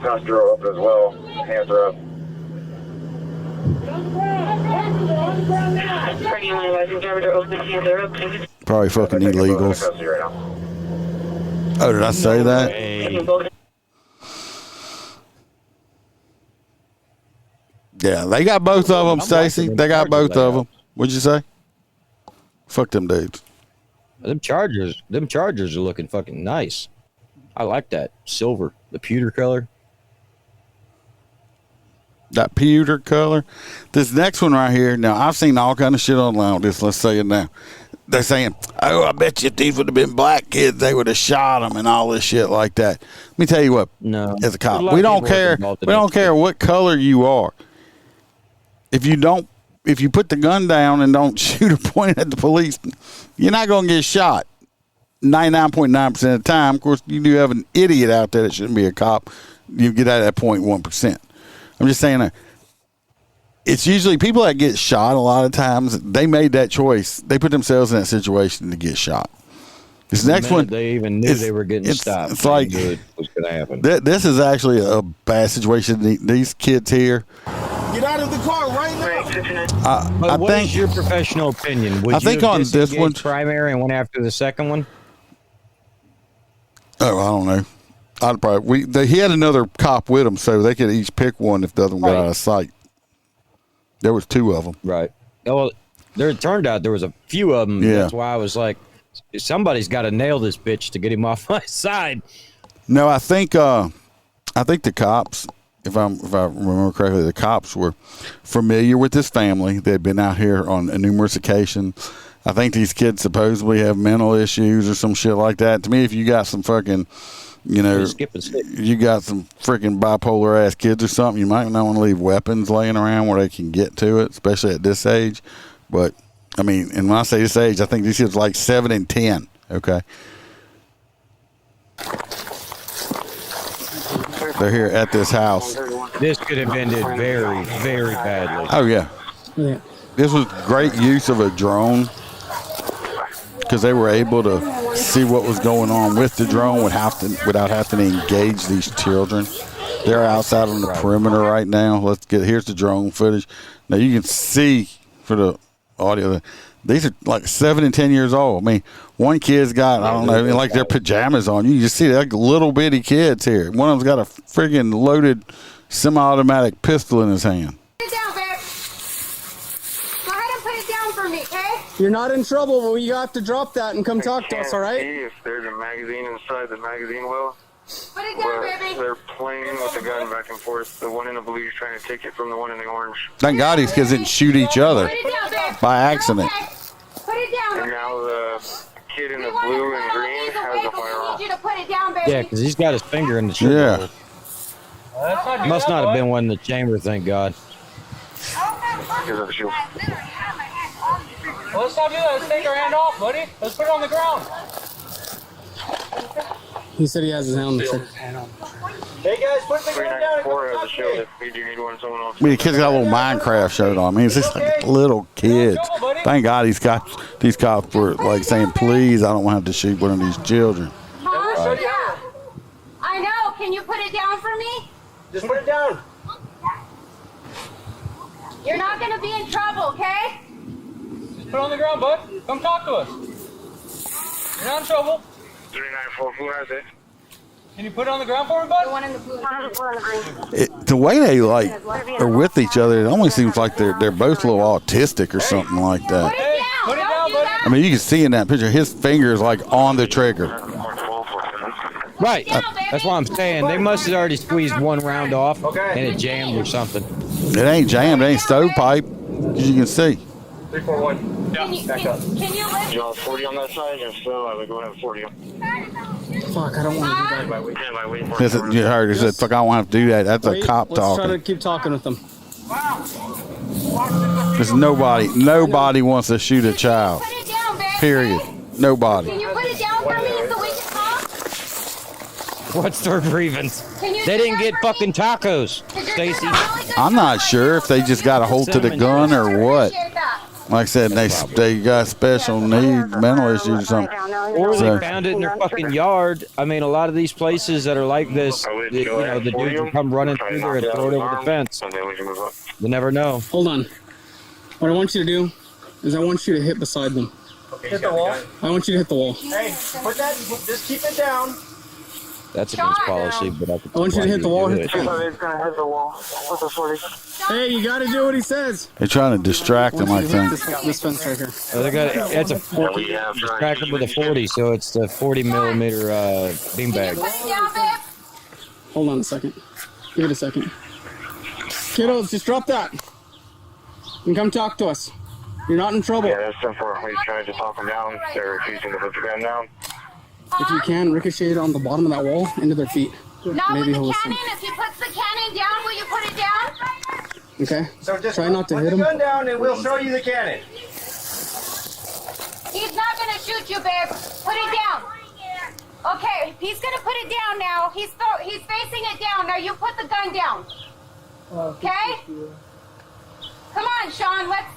passenger door open as well. Hands are up. Probably fucking illegals. Oh, did I say that? Yeah, they got both of them, Stacy. They got both of them. What'd you say? Fuck them dudes. Them Chargers are looking fucking nice. I like that silver, the pewter color. That pewter color. This next one right here. Now, I've seen all kind of shit online with this. Let's say it now. They're saying, "Oh, I bet you if these would have been black kids, they would have shot them and all this shit like that." Let me tell you what. No, as a cop, we don't care. We don't care what color you are. If you put the gun down and don't shoot or point at the police, you're not going to get shot. 99.9% of the time. Of course, you do have an idiot out there that shouldn't be a cop. You get out of that 0.1%. I'm just saying that it's usually people that get shot a lot of times, they made that choice. They put themselves in that situation to get shot. This next one, they even knew they were getting stopped. It's like it was going to happen. This is actually a bad situation. These kids here. Get out of the car right now. What is your professional opinion? Would I think you on have this one, primary and went after the second one? Oh, I don't know. I'd probably he had another cop with him, so they could each pick one if the other one got out of sight. There was two of them. Right. Well, it turned out there was a few of them. Yeah. That's why I was like, somebody's got to nail this bitch to get him off my side. No, I think the cops, if I remember correctly, the cops were familiar with this family. They'd been out here on numerous occasions. I think these kids supposedly have mental issues or some shit like that. To me, if you got some fucking, you got some freaking bipolar ass kids or something, you might not want to leave weapons laying around where they can get to it, especially at this age. But I mean, and when I say this age, I think these kids are like 7 and 10. Okay. They're here at this house. This could have ended very, very badly. Oh yeah. This was great use of a drone because they were able to see what was going on with the drone without having to engage these children. They're outside on the perimeter right now. Here's the drone footage. Now you can see for the audio, these are like 7 and 10 years old. I mean, one kid's got, I don't know, like their pajamas on. You can just see they're like little bitty kids here. One of them's got a friggin' loaded semi-automatic pistol in his hand. Put it down, babe. Go ahead and put it down for me, okay? You're not in trouble, but you have to drop that and come talk to us, all right? If there's a magazine inside the magazine well, Put it down, baby. they're playing with the gun back and forth. The one in the blue is trying to take it from the one in the orange. Thank God these kids didn't shoot each other Put it down, babe. by accident. Okay. Put it down. And now the kid in the blue and green has a firearm. I need you to put it down, baby. Yeah, because he's got his finger in the trigger. Yeah. Must not have been one in the chamber, thank God. Here's the shoe. Well, let's not do that. Let's take our hand off, buddy. Let's put it on the ground. He said he has his hand on the trigger. Hey, guys, put the gun down. 394 has a shield if you do need one. Someone else. I mean, the kid's got a little Minecraft shirt on. I mean, it's just like little kids. Thank God these cops were like saying, please, I don't want to have to shoot one of these children. Huh? Yeah. I know. Can you put it down for me? Just put it down. You're not going to be in trouble, okay? Just put it on the ground, bud. Come talk to us. You're not in trouble. 394, who has it? Can you put it on the ground for me, bud? The one in the blue. One The way they like are with each other, it almost seems like they're both a little autistic or something like that. Put it down. Put it Don't down, do buddy. that. I mean, you can see in that picture, his finger is like on the trigger. Right. That's what I'm saying. They must have already squeezed one round off and it jammed or something. It ain't jammed, it ain't stovepipe, as you can see. 341. Can you lift? You want 40 on that side? If so, I would go ahead and 40. Fuck, I don't want to do that. Listen, you heard he said, fuck, I don't want to do that. That's a cop Let's try to talking. keep talking with them. Because nobody wants to shoot a child. Put it down, baby. Period. Nobody. Can you put it down for me so we can talk? What's their grievance? Can you They do didn't that get for me? fucking tacos, 'Cause you're Stacy. doing a really good I'm job not right sure now. if they just got a hold to the gun or what. Appreciate that. Like I said, they got special needs, mental issues or something. Or So- they found it in their fucking yard. I mean, a lot of these places that are like this, the dudes will come running through there and throw it over the fence. You never know. Hold on. What I want you to do is I want you to hit beside them. Hit the wall. I want you to hit the wall. Hey, put that. Just keep it down. That's against policy, but I want you to hit the wall. He's gonna hit the wall with a 40. Hey, you got to do what he says. They're trying to distract him, I think. This fence right here. They got it's a 40. Distract him with a 40, so it's the 40 millimeter beanbag. Hold on a second. Give it a second. Kiddos, just drop that. And come talk to us. You're not in trouble. Yeah, that's 10-4. We tried to talk them down. They're refusing to put the gun down. If you can, ricochet it on the bottom of that wall into their feet. Not Maybe with he'll the listen. cannon. If he puts the cannon down, will you put it down? Okay? So just try not to put hit the him. gun down and we'll show you the cannon. He's not gonna shoot you, babe. Put it down. Okay, he's gonna put it down now. He's facing it down. Now you put the gun down. Okay? Come on, Sean. Let's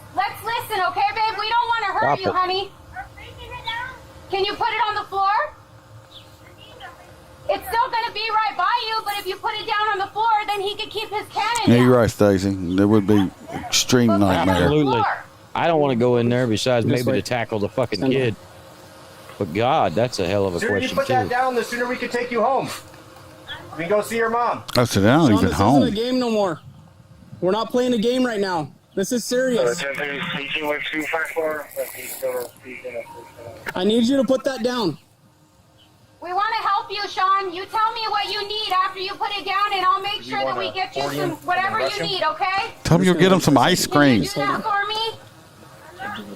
listen, okay, babe? We don't want to hurt you, honey. Can you put it on the floor? It's still gonna be right by you, but if you put it down on the floor, then he could keep his cannon Yeah, down. you're right, Stacy. There would be extreme nightmare. Absolutely. I don't want to go in there besides This maybe way. to tackle the fucking kid. But God, that's a hell of a The sooner you question put that too. down, the sooner we can take you home. We can go see your mom. I said, they're not Sean, even this home. isn't a game no more. We're not playing a game right now. This is serious. 10-3 speaking with 254. I need you to put that down. We want to help you, Sean. You tell me what you need after you put it down, and I'll make sure that we get you some whatever you need, okay? Tell them you'll get them some ice cream. Do that for me?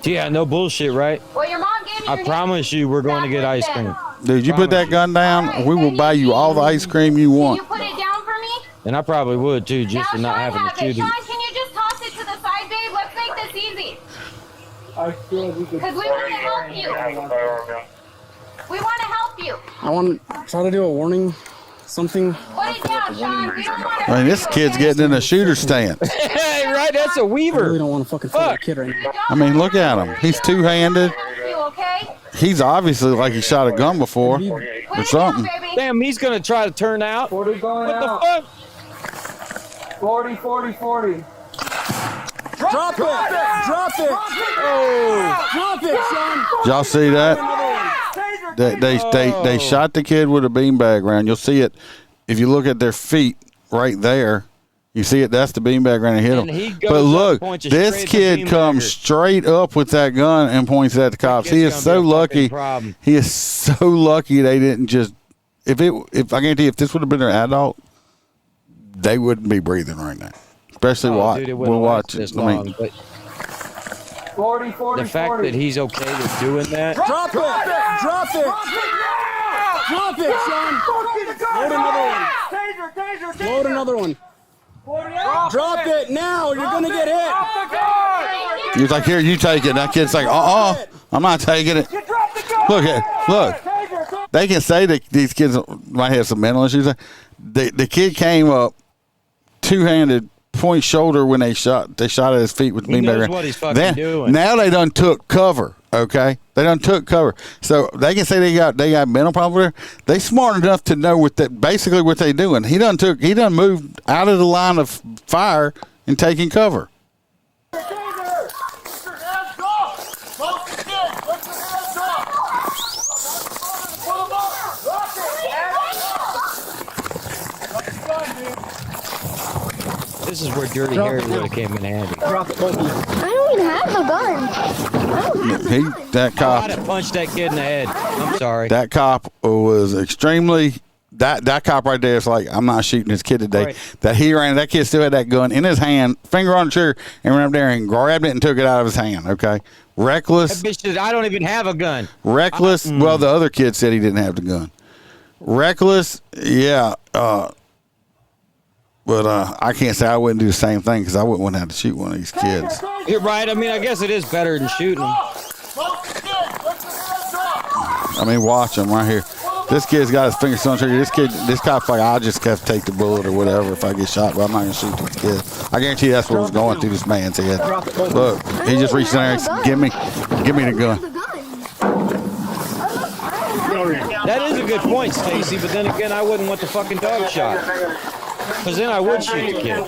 Yeah, no bullshit, right? Well, your mom gave me I your promise you we're going to get ice cream. Dude, you put that gun down, we will buy you all the ice cream you Can want. you put it down for me? And I probably would too, just for Now, not Sean having has to it. shoot him. Sean, can you just toss it to the side, babe? Let's make this easy. Because we want to help you. We want to help you. I want to try to do a warning, something. Put it down, Sean. We don't want to I mean, hurt this you, kid's okay? getting in a shooter stance. Hey, right? That's a I really weaver. don't want to fucking fight that kid right now. I mean, look at him. He's two-handed. Help you, okay? He's obviously like he shot a gun before Put or it down, something. baby. Damn, he's going to try to turn out. 40 going What the out. fuck? 40, 40, 40. Drop it! Drop it! Oh, Drop it, Sean! Did y'all see that? They shot the kid with a beanbag round. You'll see it if you look at their feet right there. You see it. That's the beanbag round that hit And he him. goes But up, look, points it this straight at kid the comes beanbagger. straight up with that gun and points it at the cops. He is kid's so gonna be a fucking lucky. problem. He is so lucky they didn't just. If I guarantee, if this would have been an adult, they wouldn't be breathing right now. Especially dude, it we're wouldn't last watching. this I mean, long, but 40, 40, the fact 40. that he's okay with doing that. Drop it! Drop it! Drop it, Sean! Load another one. Load another one. Drop it now! You're gonna get hit! he was like, "Here, you take it." That kid's like, I'm not taking it." Look. They can say that these kids might have some mental issues. The kid came up two-handed, point shoulder when they shot at his feet with the He knows beanbag. what he's fucking doing. Now they done took cover. Okay, they done took cover, so they can say they got mental problems. They smart enough to know what basically what they doing. He done moved out of the line of fire and taking cover. This is where Dirty Harry would have came in handy. Drop it, both of you. I don't even have a gun. That cop. I'd have punched that kid in the head. I'm sorry. That cop was extremely. That cop right there is like, I'm not shooting this kid today. Right. That kid still had that gun in his hand, finger on the trigger, and ran up there and grabbed it and took it out of his hand. Okay, reckless. That bitch said, I don't even have a gun. Reckless. Well, the other kid said he didn't have the gun. Reckless. Yeah. But I can't say I wouldn't do the same thing because I wouldn't want to have to shoot one of these kids. You're right. I mean, I guess it is better than shooting them. I mean, watch him right here. This kid's got his finger on the trigger. This cop's like, I'll just have to take the bullet or whatever if I get shot, but I'm not going to shoot this kid. I guarantee you that's what was going through this man's head. Look, he just reached in there and said, give me the gun. That is a good point, Stacy, but then again, I wouldn't want the fucking dog shot. Because then I would shoot the kid.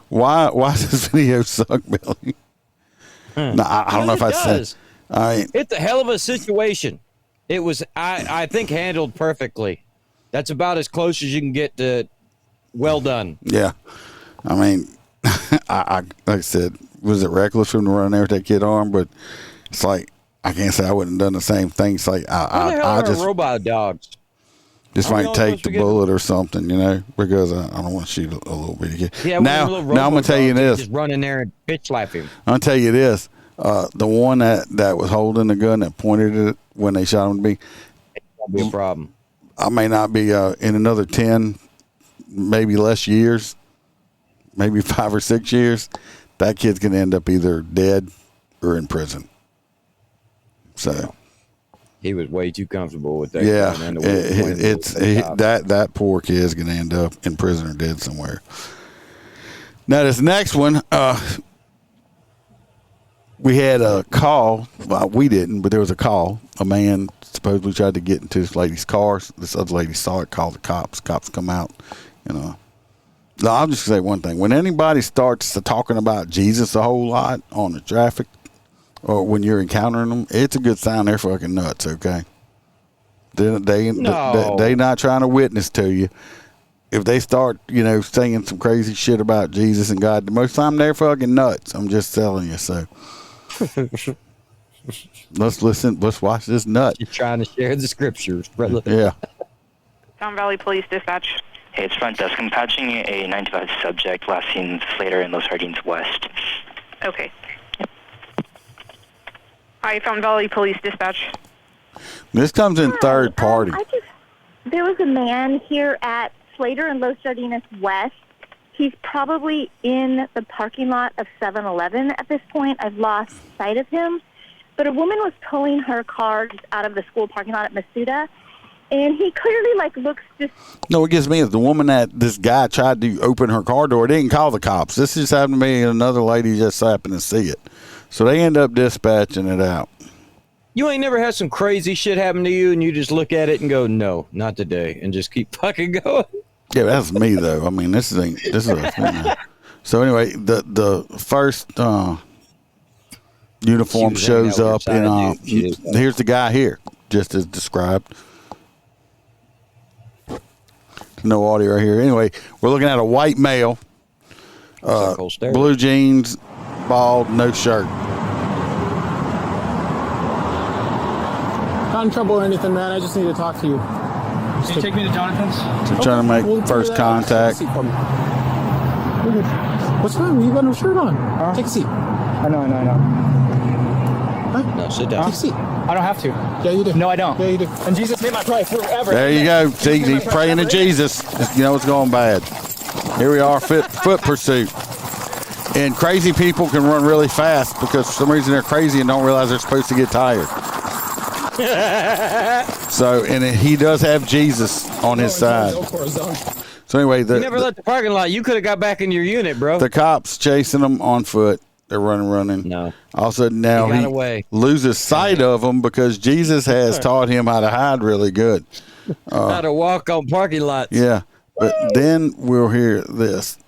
Why does this video suck, Billy? No, I don't know if I said. It's a hell of a situation. It was, I think, handled perfectly. That's about as close as you can get to well done. Yeah. I mean, I like I said, was it reckless from running there with that kid arm? But it's like, I can't say I wouldn't have done the same thing. It's like, I just robot dogs. Just might take the bullet or something, because I don't want to shoot a little bitty kid. Yeah, now I'm going to tell you this. Just run in there and bitch slap him. I'm going to tell you this. The one that was holding the gun that pointed it when they shot him to me. That'd be a problem. I may not be in another 10, maybe less years, maybe 5 or 6 years. That kid's going to end up either dead or in prison. So. He was way too comfortable with that. Yeah, that poor kid is going to end up in prison or dead somewhere. Now this next one, we had a call. Well, we didn't, but there was a call. A man supposedly tried to get into this lady's car. This other lady saw it, called the cops. Cops come out. Now, I'll just say one thing: when anybody starts talking about Jesus a whole lot on the traffic, or when you're encountering them, it's a good sign they're fucking nuts, okay? They not trying to witness to you. If they start, saying some crazy shit about Jesus and God, most of the time they're fucking nuts. I'm just telling you, so. Let's listen. Let's watch this nut. You're trying to share the scriptures, brother. Yeah. Fountain Valley Police Dispatch. Hey, it's front desk. I'm patching a 95 subject last seen Slater and Los Jardines West. Okay. Hi, Fountain Valley Police Dispatch. This comes in third party. There was a man here at Slater and Los Jardines West. He's probably in the parking lot of 7-Eleven at this point. I've lost sight of him. But a woman was towing her car just out of the school parking lot at Masuda, and he clearly, looks just... No, what gets me is the woman that this guy tried to open her car door didn't call the cops. This just happened to me, and another lady just happened to see it. So they end up dispatching it out. You ain't never had some crazy shit happen to you, and you just look at it and go, no, not today, and just keep fucking going? Yeah, that's me, though. I mean, this is a So anyway, the first uniform shows up, and here's the guy here, just as described. No audio right here. Anyway, we're looking at a white male, blue jeans, bald, no shirt. Not in trouble or anything, man. I just need to talk to you. Can you take me to Jonathan's? So trying to make first contact. What's wrong? You got no shirt on. Take a seat. I know. Huh? No, sit down. Take a seat. I don't have to. Yeah, you do. No, I don't. Yeah, you do. In Jesus' name I pray forever. There you go. See, he's praying to Jesus. It's going bad. Here we are, foot pursuit. And crazy people can run really fast because for some reason they're crazy and don't realize they're supposed to get tired. So, and he does have Jesus on his side. So anyway, you never left the parking lot. You could have got back in your unit, bro. The cops chasing them on foot. They're running. No. All of a sudden now he loses sight of them because Jesus has taught him how to hide really good. How to walk on parking lots. Yeah. But then we'll hear this.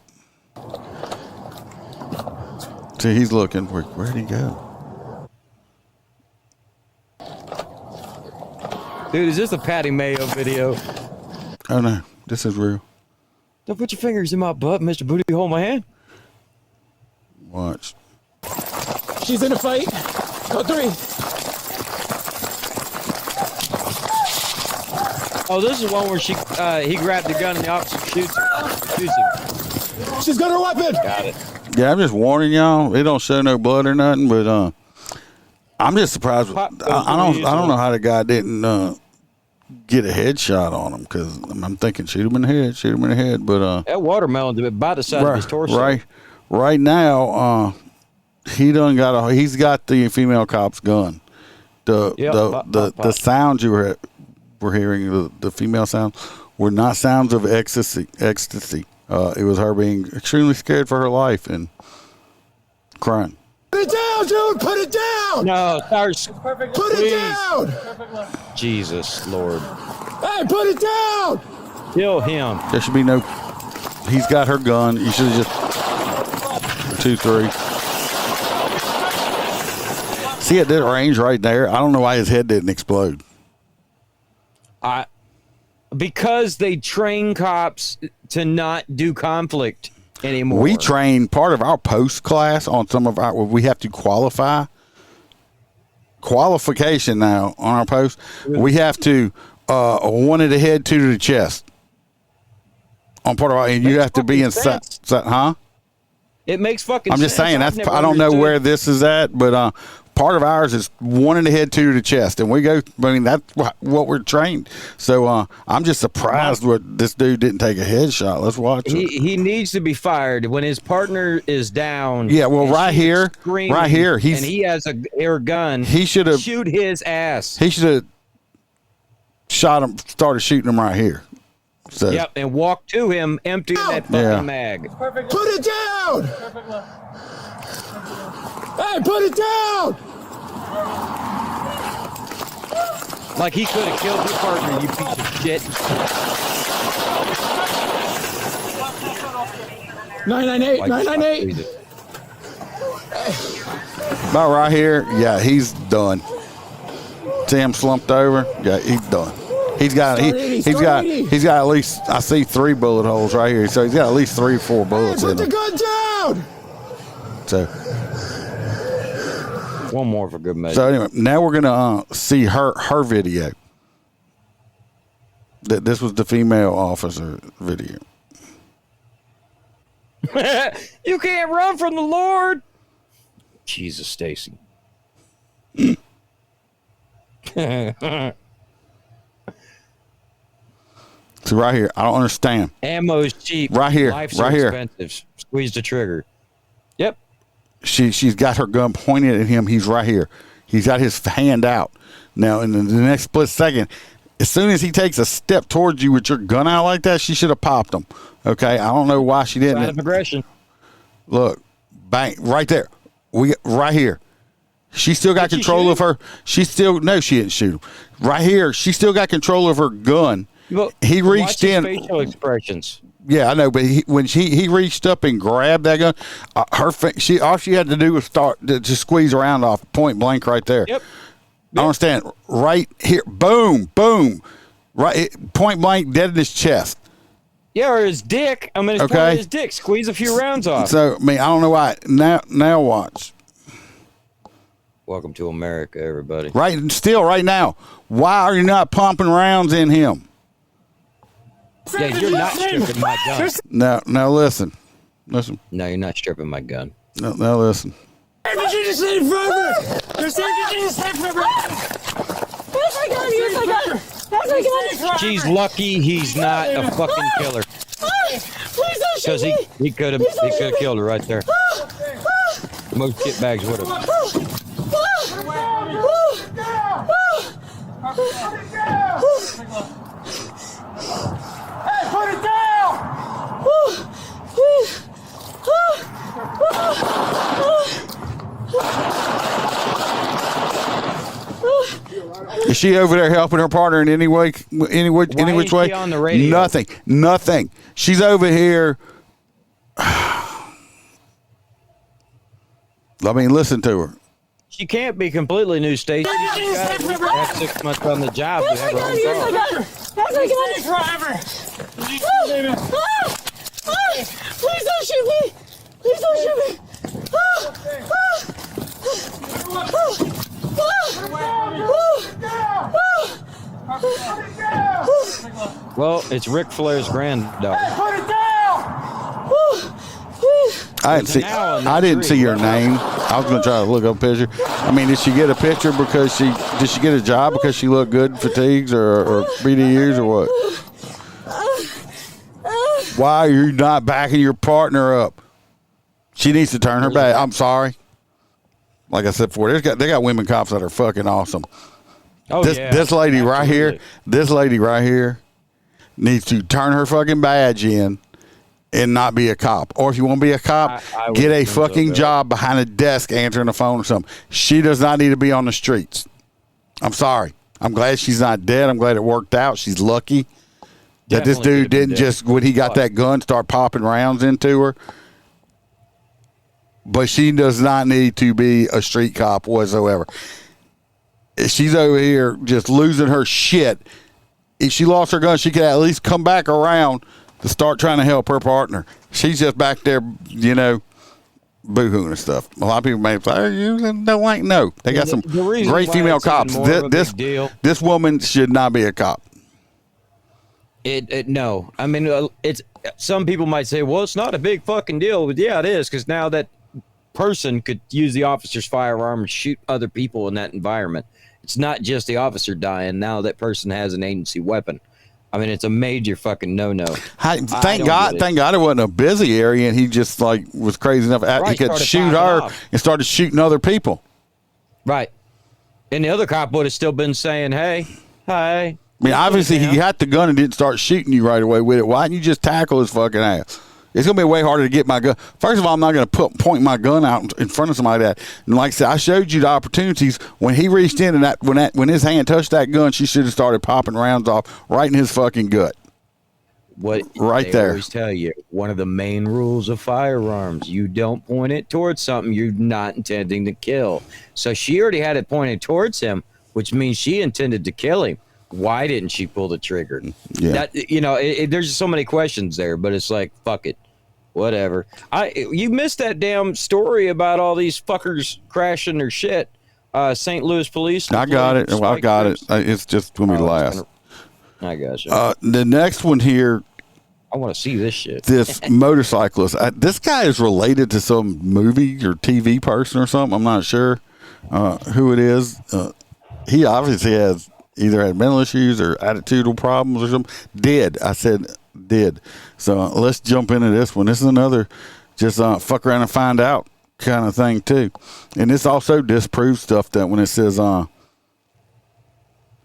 See, he's looking. Where'd he go? Dude, is this a Patty Mayo video? Oh, no. This is real. Don't put your fingers in my butt, Mr. Booty. Hold my hand. Watch. She's in a fight. Go 3. Oh, this is one where he grabbed the gun and the officer shoots him. She's got her weapon. Got it. Yeah, I'm just warning y'all. It don't show no blood or nothing, but I'm just surprised. I don't know how the guy didn't get a headshot on him because I'm thinking shoot him in the head. But that watermelon's about the size of his torso. Right now, he's got the female cop's gun. The sounds you were hearing, the female sounds, were not sounds of ecstasy. It was her being extremely scared for her life and crying. Put it down, dude! Put it down! No, put it down! Jesus, Lord. Hey, put it down! Kill him. There should be no... He's got her gun. You should have just... 2, 3. See, at that range right there, I don't know why his head didn't explode. Let Because they train cops to not do conflict anymore. We train part of our post class on some of our. We have to qualification now on our post. We have to 1 to the head, 2 to the chest on part of our. And you have to be inside, huh? It makes fucking. I'm just saying sense. that's. I don't know where this is at, but part of ours is 1 in the head, 2 to the chest, and we go. I mean, that's what we're trained. So I'm just surprised what this dude didn't take a headshot. Let's watch it. He needs to be fired when his partner is down. Yeah, well, right here, and he has a air gun. He should have shoot his ass. He should have shot him. Started shooting him right here. So. Yep, and walk to him, empty that fucking mag. Put it down! Hey, put it down! Like he could have killed your partner, you piece of shit. 998, 998. About right here, yeah, he's done. See him slumped over? Yeah, he's done. He's got at least, I see 3 bullet holes right here. So he's got at least 3 or 4 bullets in him. Put the gun down! So one more for good measure. So anyway, now we're gonna see her video. This was the female officer video. You can't run from the Lord. Jesus, Stacy. So right here, I don't understand. Ammo's cheap. Right here, Life's right here. Expensive. Squeeze the trigger. Yep. She's got her gun pointed at him. He's right here. He's got his hand out. Now, in the next split second, as soon as he takes a step towards you with your gun out like that, she should have popped him. Okay, I don't know why she didn't. Sign of aggression. Look, bang, right there. Right here. She still got control of her. She didn't shoot him. Right here, she still got control of her gun. Look, he reached in. Facial expressions. Yeah, I know, but when he reached up and grabbed that gun, all she had to do was start to squeeze around off point blank right there. Yep. I understand. Right here, boom, boom, right point blank, dead in his chest. Yeah, or his dick. I mean, it's part of his dick. Squeeze a few rounds off. So, I mean, I don't know why. Now watch. Welcome to America, everybody. Right now. Why are you not pumping rounds in him? Yeah, you're not stripping my gun. Now listen. No, you're not stripping my gun. Now listen. Yes, I got it. She's lucky he's not a fucking killer. Because he could have killed her right there. Most shitbags would have. Hey, put it down! Is she over there helping her partner in any way, any which way? On the radio? Nothing. She's over here. I mean, listen to her. She can't be completely new, Stacey. She's got 6 months on the job. Yes, I got her. Please don't shoot me. Please don't shoot me. Well, it's Ric Flair's granddaughter. Put it down. I didn't see your name. I was going to try to look up a picture. I mean, did she get a picture because did she get a job because she looked good in fatigues or BDUs or what? Why are you not backing your partner up? She needs to turn her back. I'm sorry. Like I said before, they got women cops that are fucking awesome. This lady right here needs to turn her fucking badge in and not be a cop. Or if you want to be a cop, get a fucking job behind a desk answering the phone or something. She does not need to be on the streets. I'm sorry. I'm glad she's not dead. I'm glad it worked out. She's lucky that this dude didn't just, when he got that gun, start popping rounds into her. But she does not need to be a street cop whatsoever. She's over here just losing her shit if she lost her gun, she could at least come back around to start trying to help her partner. She's just back there, boo-hooing and stuff. A lot of people may say, "Are you no?" They got some great female cops. This woman should not be a cop. No. I mean, it's some people might say, well, it's not a big fucking deal, but yeah, it is, because now that person could use the officer's firearm and shoot other people in that environment. It's not just the officer dying. Now that person has an agency weapon. I mean, it's a major fucking no-no. Thank God it wasn't a busy area, and he just was crazy enough he could shoot her and started shooting other people. Right. And the other cop would have still been saying, "Hey, hi." I mean, obviously he got the gun and didn't start shooting you right away with it. Why didn't you just tackle his fucking ass? It's going to be way harder to get my gun. First of all, I'm not going to point my gun out in front of somebody like that. And like I said, I showed you the opportunities. When he reached in and when his hand touched that gun, she should have started popping rounds off right in his fucking gut. Right there. I always tell you, one of the main rules of firearms, you don't point it towards something you're not intending to kill. So she already had it pointed towards him, which means she intended to kill him. Why didn't she pull the trigger? Yeah. There's so many questions there, but it's like, fuck it. Whatever. You missed that damn story about all these fuckers crashing their shit. St. Louis police. I got it. I got it. It's just going to be last. I got you. The next one here. I want to see this shit. This motorcyclist. This guy is related to some movie or TV person or something. I'm not sure who it is. He obviously has either had mental issues or attitudinal problems or something. I said did. So let's jump into this one. This is another just fuck around and find out kind of thing too. And this also disproves stuff that when it says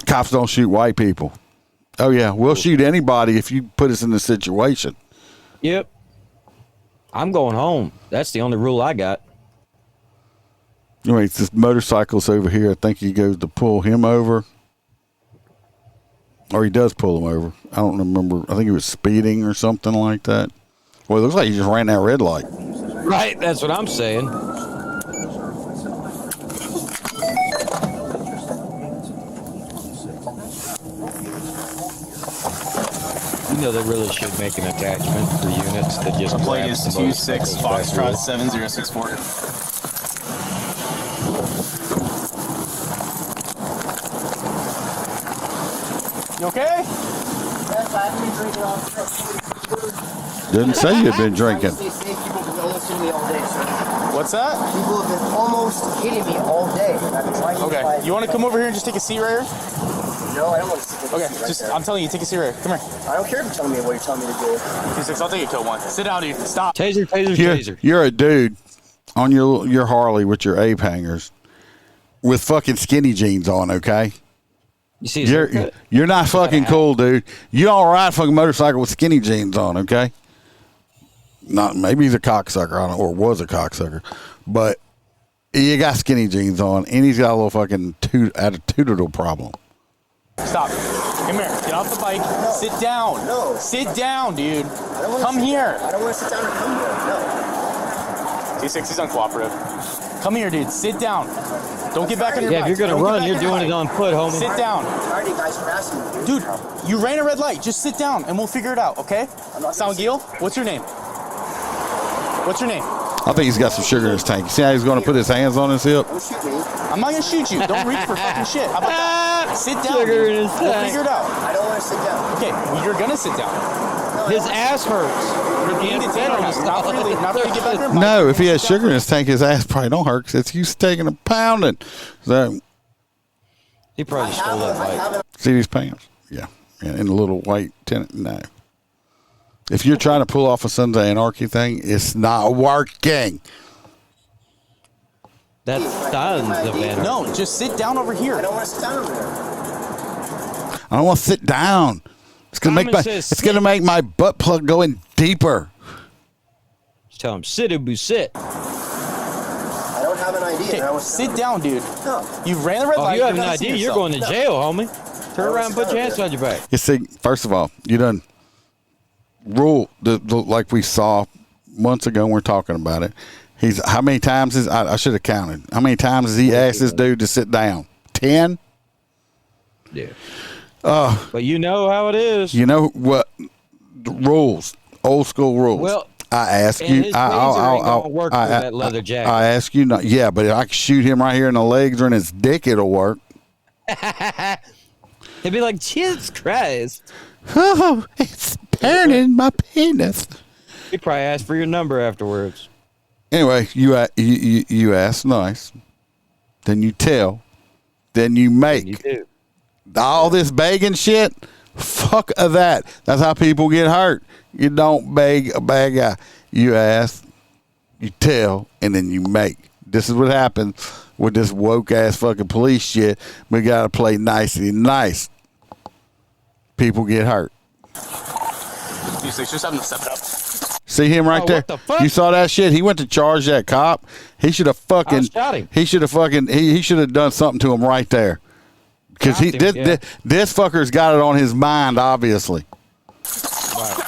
cops don't shoot white people. Oh yeah, we'll shoot anybody if you put us in the situation. Yep. I'm going home. That's the only rule I got. Anyway, it's this motorcyclist over here. I think he goes to pull him over. Or he does pull him over. I don't remember. I think he was speeding or something like that. Well, it looks like he just ran that red light. Right, that's what I'm saying. You know, they really should make an attachment for units that just play is 26 Foxtrot 7064. You okay? Yes, I've been drinking all day. Didn't say you'd been drinking. People have been almost hitting me all day, sir. What's that? People have been almost hitting me all day. I've been trying to okay, you want to come over here and just take a seat right here? No, I don't want to take okay, a seat right just there. I'm telling you, take a seat right here. Come here. I don't care if you're telling me what you're telling me to do. 26, I'll take a kill one. Sit down, dude. Stop. Taser. You're a dude on your Harley with your ape hangers with fucking skinny jeans on, okay? You see, you're not fucking cool, dude. You don't ride a fucking motorcycle with skinny jeans on, okay? Not maybe he's a cocksucker, I don't know, or was a cocksucker, but you got skinny jeans on, and he's got a little fucking attitudinal problem. Stop. Come here. Get off the bike. No. Sit down. No. Sit down, dude. Come here. I don't want to sit down or come here. No. T6 is uncooperative. Come here, dude. Sit down. Don't get back on your bike. Yeah, if you're going to run, you're doing it on foot, homie. Sit down. Tired of you guys harassing me. Dude, you ran a red light. Just sit down, and we'll figure it out, okay? Sound Gil? What's your name? What's your name? I think he's got some sugar in his tank. See how he's going to put his hands on his hip? Don't shoot me. I'm not going to shoot you. Don't reach for fucking shit. How about that? Sit down. Sugar in his We'll tank. figure it out. I don't want to sit down. Okay, you're going to sit down. His ass hurts. You need to take it. Stop really. Not really get back there. No, if he has sugar in his tank, his ass probably don't hurt because it's used to taking a pounding. So, he probably stole that bike. see these pants? Yeah. In a little white tenant. No. If you're trying to pull off a Sons of Anarchy thing, it's not working. That's Sons of Anarchy. No, just sit down over here. I don't want to sit down over there. I don't want to sit down. It's gonna make my butt plug go in deeper. Just tell him sit, Ubu, sit. I don't have an idea. Okay, sit down, dude. No. You ran the red light. You have an idea. You're going to jail, homie. Turn around and put your hands on your back. You see, first of all, you done rule like we saw months ago when we we're talking about it. How many times I should have counted. How many times has he asked this dude to sit down? 10? Yeah. But you know how it is. You know what? The rules, old school rules. Well, I ask and you. his taser ain't gonna work with that leather jacket. I ask you not. Yeah, but if I can shoot him right here in the legs or in his dick, it'll work. He'd be like, Jesus Christ. Oh, it's burning my penis. He'd probably ask for your number afterwards. Anyway, you ask nice, then you tell, then you make. You do. All this begging shit, fuck that. That's how people get hurt. You don't beg a bad guy. You ask, you tell, and then you make. This is what happens with this woke ass fucking police shit. We gotta play nicey nice. People get hurt. Just having to step it up. See him right there? What the fuck? You saw that shit? He went to charge that cop. He should have fucking. shot him. He should have fucking. He should have done something to him right there. Because this fucker's got it on his mind, obviously. Right.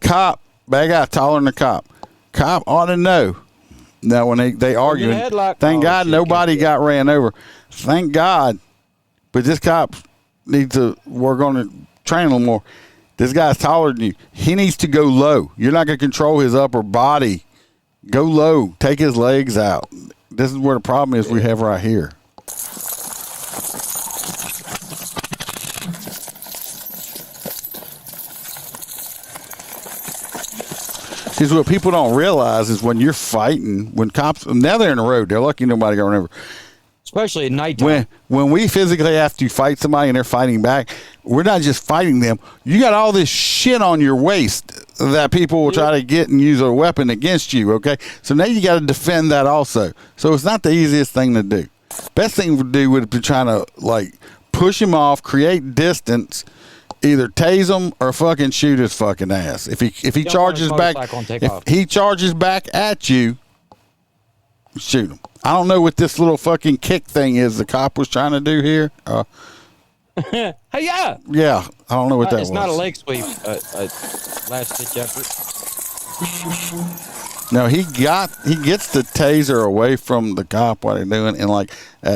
Cop, bad guy, taller than the cop. Cop ought to know. Now when they arguing, thank God nobody got ran over. Thank God. But this cop needs to work on it, train a little more. This guy's taller than you. He needs to go low. You're not going to control his upper body. Go low. Take his legs out. This is where the problem is we have right here. Because what people don't realize is when you're fighting, when cops, now they're in the road, they're lucky nobody got run over. Especially at nighttime. When we physically have to fight somebody and they're fighting back, we're not just fighting them. You got all this shit on your waist that people will try to get and use a weapon against you, okay? So now you got to defend that also. So it's not the easiest thing to do. Best thing to do would be trying to, like, push him off, create distance, either tase him or fucking shoot his fucking ass. If he charges back, if he charges back at you, shoot him. I don't know what this little fucking kick thing is the cop was trying to do here. Hey, yeah. Yeah, I don't know what that was. It's not a leg sweep. Last ditch effort. No, he gets the taser away from the cop while they're doing, and like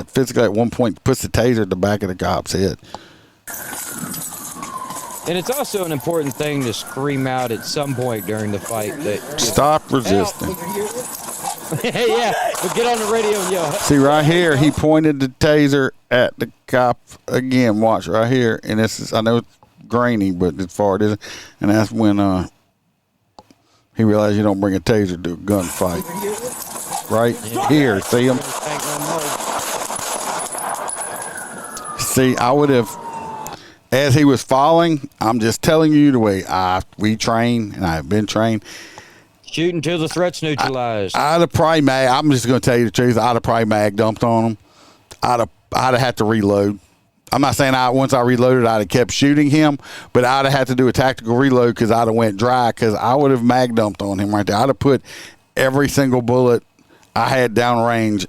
physically at one point puts the taser at the back of the cop's head. And it's also an important thing to scream out at some point during the fight that stop resisting. Hey, yeah, but get on the radio and yell. See right here, he pointed the taser at the cop again. Watch right here, and this is, I know it's grainy, but as far as it is, and that's when he realized you don't bring a taser to a gunfight. Right here, see him? See, I would have, as he was falling, I'm just telling you the way we train, and I've been trained. Shoot until the threat's neutralized. I'd have probably I'm just going to tell you the truth. I'd have probably mag dumped on him. I'd have had to reload. I'm not saying once I reloaded, I'd have kept shooting him, but I'd have had to do a tactical reload because I'd have went dry because I would have mag dumped on him right there. I'd have put every single bullet I had downrange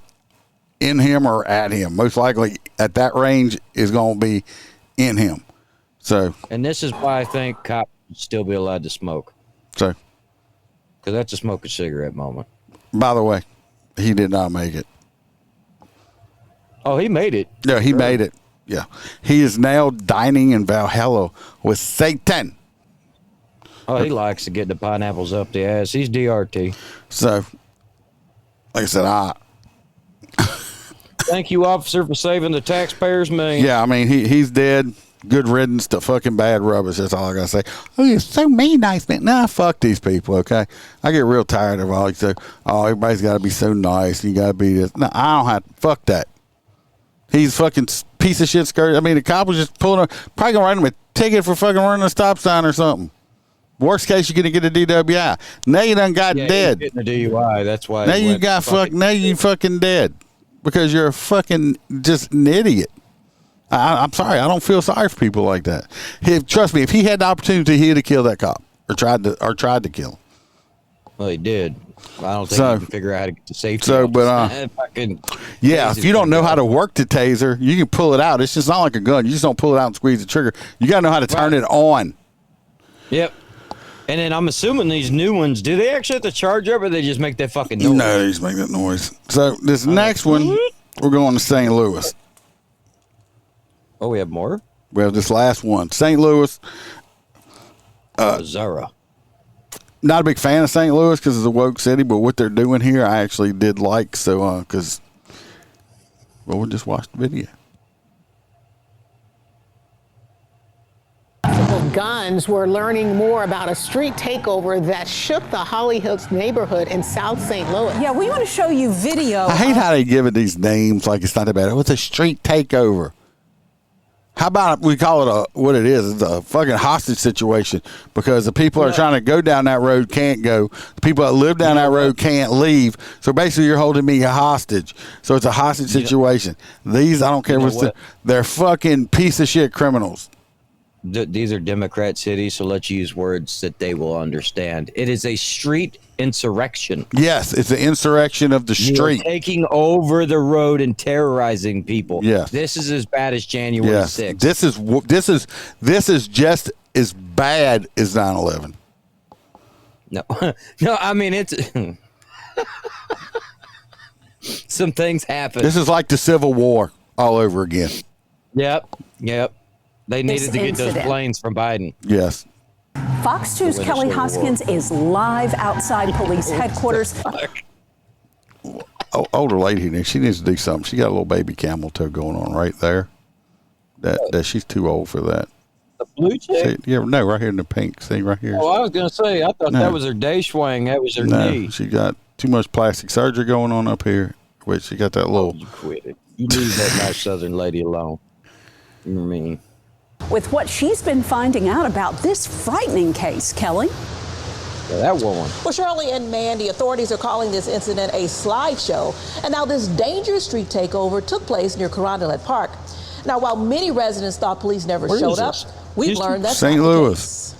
in him or at him. Most likely at that range is going to be in him. So, and this is why I think cops should still be allowed to smoke. So, because that's a smoke a cigarette moment. By the way, he did not make it. Oh, he made it. Yeah, he made it. Yeah. He is now dining in Valhalla with Satan. Oh, he likes to get the pineapples up the ass. He's DRT. So, like I said, thank you, officer, for saving the taxpayers' million. Yeah, I mean, he's dead. Good riddance to fucking bad rubbish. That's all I gotta say. Oh, you're so mean, nice man. Nah, fuck these people. Okay, I get real tired of all these. Oh, everybody's got to be so nice. You got to be this. No, I don't have. Fuck that. He's fucking piece of shit skirt. I mean, the cop was just probably gonna write him a ticket for fucking running a stop sign or something. Worst case, you're gonna get a DWI. Now you done got dead. Getting a DUI. That's why. Now you got now you fucking dead because you're a fucking just an idiot. I'm sorry. I don't feel sorry for people like that. Trust me, if he had the opportunity, he'd have killed that cop or tried to kill him. Well, he did. I don't think he can figure out how to get to safety. So, but if you don't know how to work the taser, you can pull it out. It's just not like a gun. You just don't pull it out and squeeze the trigger. You got to know how to turn it on. Yep. And then I'm assuming these new ones, do they actually have to charge up or they just make that fucking noise? No, they just make that noise. So this next one, we're going to St. Louis. Oh, we have more? We have this last one. St. Louis. Zara. Not a big fan of St. Louis because it's a woke city, but what they're doing here, I actually did like. So, because, we'll just watch the video. Guns, we're learning more about a street takeover that shook the Holly Hills neighborhood in South St. Louis. Yeah, we want to show you video. I hate how they give it these names like it's not that bad. It's a street takeover. How about we call it what it is? It's a fucking hostage situation because the people are trying to go down that road can't go. The people that live down that road can't leave. So basically, you're holding me a hostage. So it's a hostage situation. These, I don't care what's they're fucking piece of shit criminals. These are Democrat cities, so let's use words that they will understand. It is a street insurrection. Yes, it's an insurrection of the street. You're taking over the road and terrorizing people. Yes. This is as bad as January 6th. This is just as bad as 9/11. No, no, I mean it's some things happen. This is like the Civil War all over again. Yep. They needed to get those planes from Biden. Yes. Fox 2's Kelly Hoskins is live outside police headquarters. Older lady here, she needs to do something. She got a little baby camel toe going on right there. That she's too old for that. The blue chick? No, right here in the pink. See, right here. Oh, I was going to say, I thought that was her day swing. That was her knee. She got too much plastic surgery going on up here. Wait, she got that little. You quit it. You leave that nice Southern lady alone. You know what I mean? With what she's been finding out about this frightening case, Kelly. Yeah, that woman. Well, Shirley and Mandy, authorities are calling this incident a slideshow. And now this dangerous street takeover took place near Carondelet Park. Now, while many residents thought police never showed up, we've learned that's St. Louis.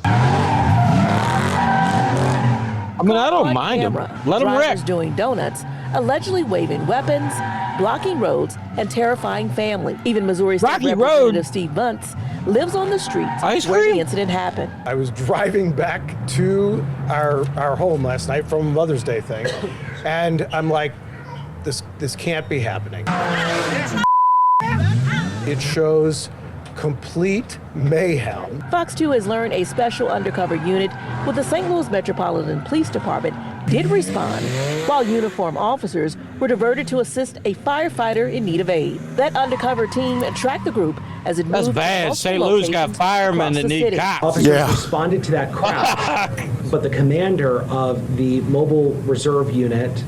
I mean, I don't mind them. Let them wreck. Drivers doing donuts, allegedly waving weapons, blocking roads, and terrifying family. Even Missouri State Representative Steve Bunce lives on the streets where the incident happened. I was driving back to our home last night from a Mother's Day thing, and I'm like, this can't be happening. It shows complete mayhem. Fox 2 has learned a special undercover unit with the St. Louis Metropolitan Police Department did respond, while uniformed officers were diverted to assist a firefighter in need of aid. That undercover team tracked the group as it moved. That's bad. St. Louis got firemen that need cops. Officers responded to that crowd, but the commander of the mobile reserve unit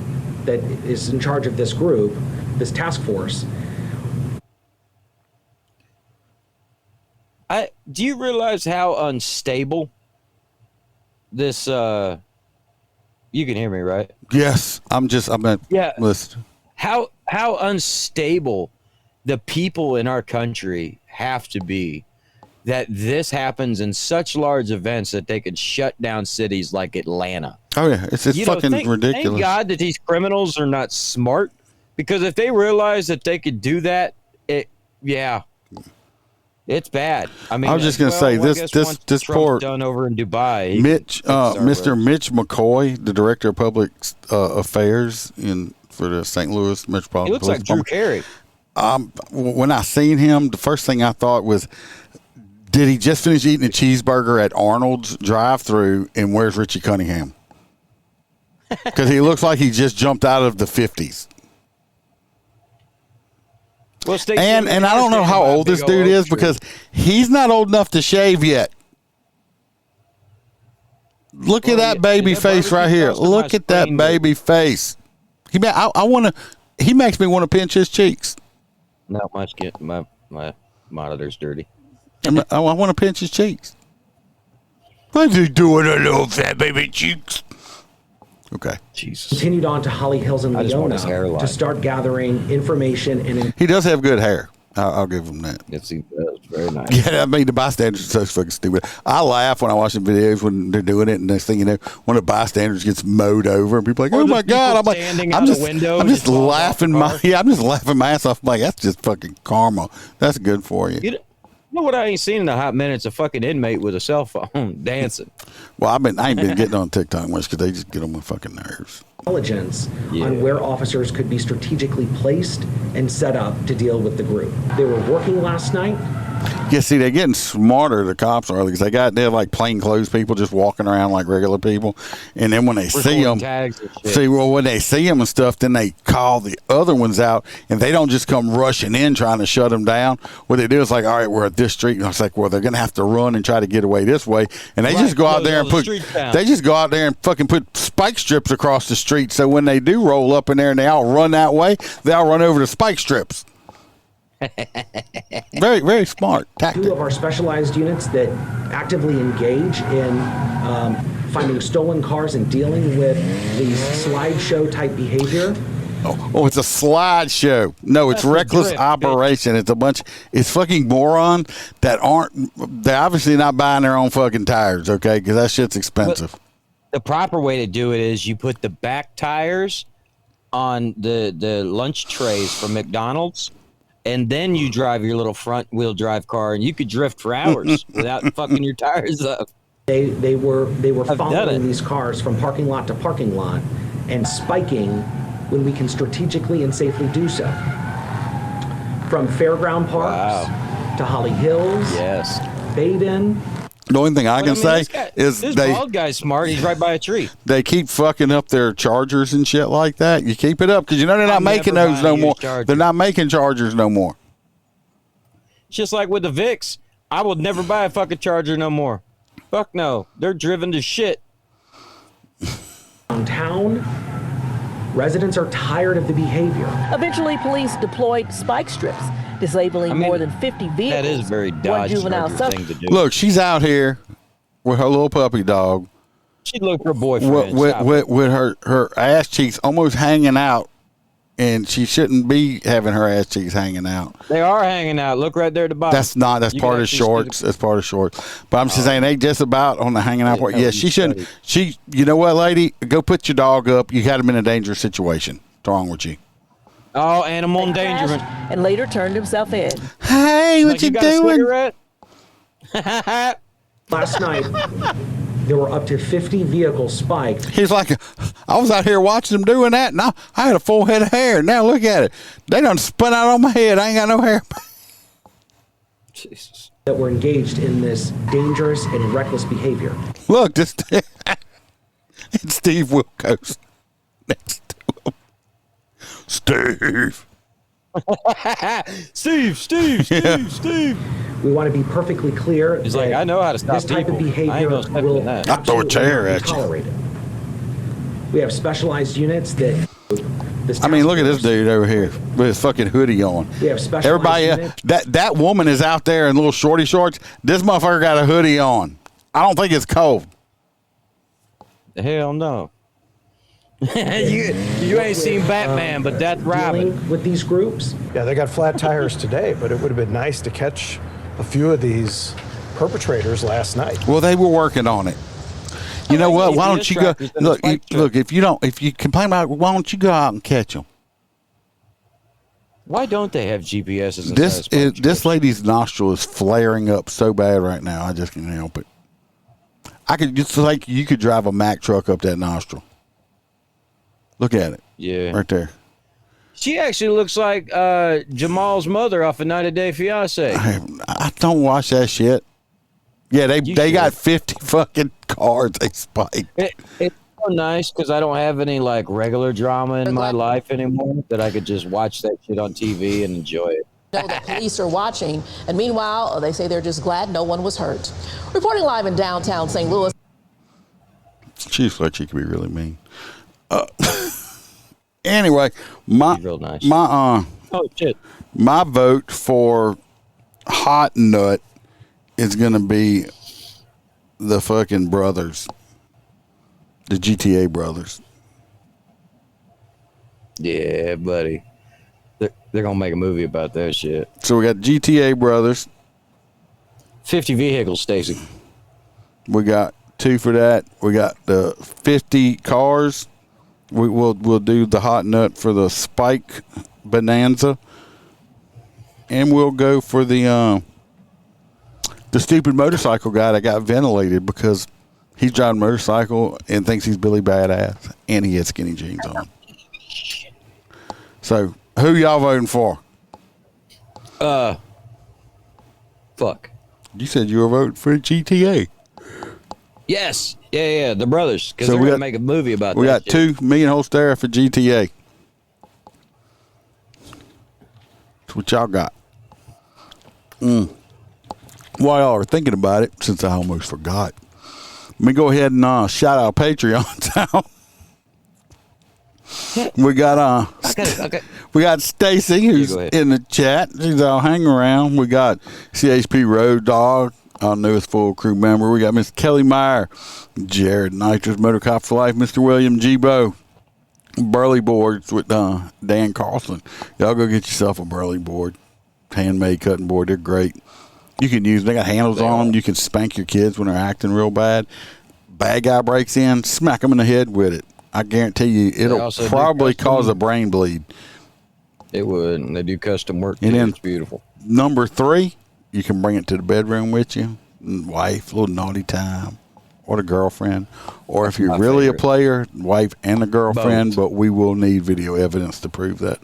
that is in charge of this group, this task force. Do you realize how unstable this? You can hear me, right? Yes, I'm listen. How unstable the people in our country have to be that this happens in such large events that they could shut down cities like Atlanta. Oh yeah, it's fucking ridiculous. Thank God that these criminals are not smart, because if they realize that they could do that, it's bad. I mean, I was just going to say this poor done over in Dubai. Mr. Mitch McCoy, the director of public affairs for the St. Louis Metropolitan. He looks like Drew Carey. When I seen him, the first thing I thought was, did he just finish eating a cheeseburger at Arnold's drive-thru? And where's Richie Cunningham? Because he looks like he just jumped out of the 50s. Well, and I don't know how old this dude is because he's not old enough to shave yet. Look at that baby face right here. Look at that baby face. He makes me want to pinch his cheeks. No, my monitor's dirty. I want to pinch his cheeks. What's he doing, a little fat baby cheeks? Okay. Jesus. Continued on to Holly Hills and Leona to start gathering information. And he does have good hair. I'll give him that. Yes, he does. Very nice. Yeah, I mean, the bystanders are so fucking stupid. I laugh when I watch the videos when they're doing it, and next thing you know, one of the bystanders gets mowed over, and people are like, "Oh my God!" I'm just laughing my ass off. I'm like, that's just fucking karma. That's good for you. You know what I ain't seen in a hot minute? It's a fucking inmate with a cell phone dancing. Well, I ain't been getting on TikTok much because they just get on my fucking nerves. Intelligence on where officers could be strategically placed and set up to deal with the group. They were working last night. Yeah, see, they're getting smarter, the cops are, because they're like plainclothes people just walking around like regular people. And then when they see them, when they see them and stuff, then they call the other ones out, and they don't just come rushing in trying to shut them down. What they do is like, all right, we're at this street. And it's like, well, they're going to have to run and try to get away this way. And they just go out there and fucking put spike strips across the street. So when they do roll up in there and they all run that way, they all run over the spike strips. Very, very smart tactic. 2 of our specialized units that actively engage in finding stolen cars and dealing with these slideshow type behavior. Oh, it's a slideshow. No, it's reckless operation. It's fucking moron they're obviously not buying their own fucking tires, okay? Because that shit's expensive. But the proper way to do it is you put the back tires on the lunch trays from McDonald's. And then you drive your little front wheel drive car, and you could drift for hours without fucking your tires up. They were following these cars from parking lot to parking lot and spiking when we can strategically and safely do so. From Fairground Parks to Holly Hills, Baden. The only thing I can say is this bald guy's smart. He's right by a tree. They keep fucking up their chargers and shit like that. You keep it up because you know they're not making those no more. They're not making chargers no more. Just like with the VIX, I would never buy a fucking charger no more. Fuck no. They're driven to shit. Downtown, residents are tired of the behavior. Eventually, police deployed spike strips, disabling more than 50 vehicles. That is very Dodge thing to do. Look, she's out here with her little puppy dog. She'd look for a boyfriend. With her ass cheeks almost hanging out, and she shouldn't be having her ass cheeks hanging out. They are hanging out. Look right there at the bottom. That's part of shorts. That's part of shorts. But I'm just saying they just about on the hanging out part. Yeah, she shouldn't. You know what, lady? Go put your dog up. You had him in a dangerous situation. What's wrong with you? Oh, animal endangerment. And later turned himself in. Hey, what you doing? Last night, there were up to 50 vehicles spiked. He's like, I was out here watching them doing that, and I had a full head of hair. Now look at it. They done spun out on my head. I ain't got no hair. Jesus. That were engaged in this dangerous and reckless behavior. Look, it's Steve Wilkos next to him. Steve. Steve. We want to be perfectly clear. He's like, I know how to stop this type people. of behavior will I'll throw a chair at you. Tolerated. We have specialized units that. I mean, look at this dude over here with his fucking hoodie on. We have specialized Everybody, units. that woman is out there in little shorty shorts. This motherfucker got a hoodie on. I don't think it's cold. Hell no. you ain't seen Batman, but that's Robin. With these groups? Yeah, they got flat tires today, but it would have been nice to catch a few of these perpetrators last night. Well, they were working on it. You know what? Why don't you go? Look. If you complain about it, why don't you go out and catch them? Why don't they have GPSs? This lady's nostril is flaring up so bad right now. I just can't help it. It's like you could drive a Mack truck up that nostril. Look at it. Yeah. Right there. She actually looks like Jamal's mother off of 90 Day Fiance. I don't watch that shit. Yeah, they got 50 fucking cars they spiked. It's so nice because I don't have any like regular drama in my life anymore that I could just watch that shit on TV and enjoy it. Know that police are watching, and meanwhile, they say they're just glad no one was hurt. Reporting live in downtown St. Louis. She's like she could be really mean. Anyway, my vote for hot nut is gonna be the fucking brothers, the GTA brothers. Yeah, buddy, they're gonna make a movie about that shit. So we got GTA brothers, 50 vehicles, Stacy. We got 2 for that. We got the 50 cars. We'll do the hot nut for the spike bonanza, and we'll go for the the stupid motorcycle guy that got ventilated because he's driving a motorcycle and thinks he's Billy Badass, and he had skinny jeans on. So, who y'all voting for? Fuck. You said you were voting for GTA. Yes. Yeah, the brothers. Because So they're we going to got- make a movie about that. We got shit. 2 million Holstera for GTA. That's what y'all got. While y'all are thinking about it, since I almost forgot, let me go ahead and shout out Patreon town. We got we got Stacy who's go ahead. in the chat. She's all hanging around. We got CHP Road Dog, our newest full crew member. We got Miss Kelly Meyer, Jared Nitrous, Motor Cop for Life, Mr. William Gibo, Burley boards with Dan Carlson. Y'all go get yourself a Burley board, handmade cutting board. They're great. You can use them. They got handles on them. You can spank your kids when they're acting real bad. Bad guy breaks in, smack them in the head with it. I guarantee you, it'll also do probably custom- cause a brain bleed. It would. And they do custom work. And too. then It's beautiful. Number 3, you can bring it to the bedroom with you. Wife, little naughty time, or the girlfriend. Or if you're My really favorite. a player, wife and the girlfriend, Both. but we will need video evidence to prove that.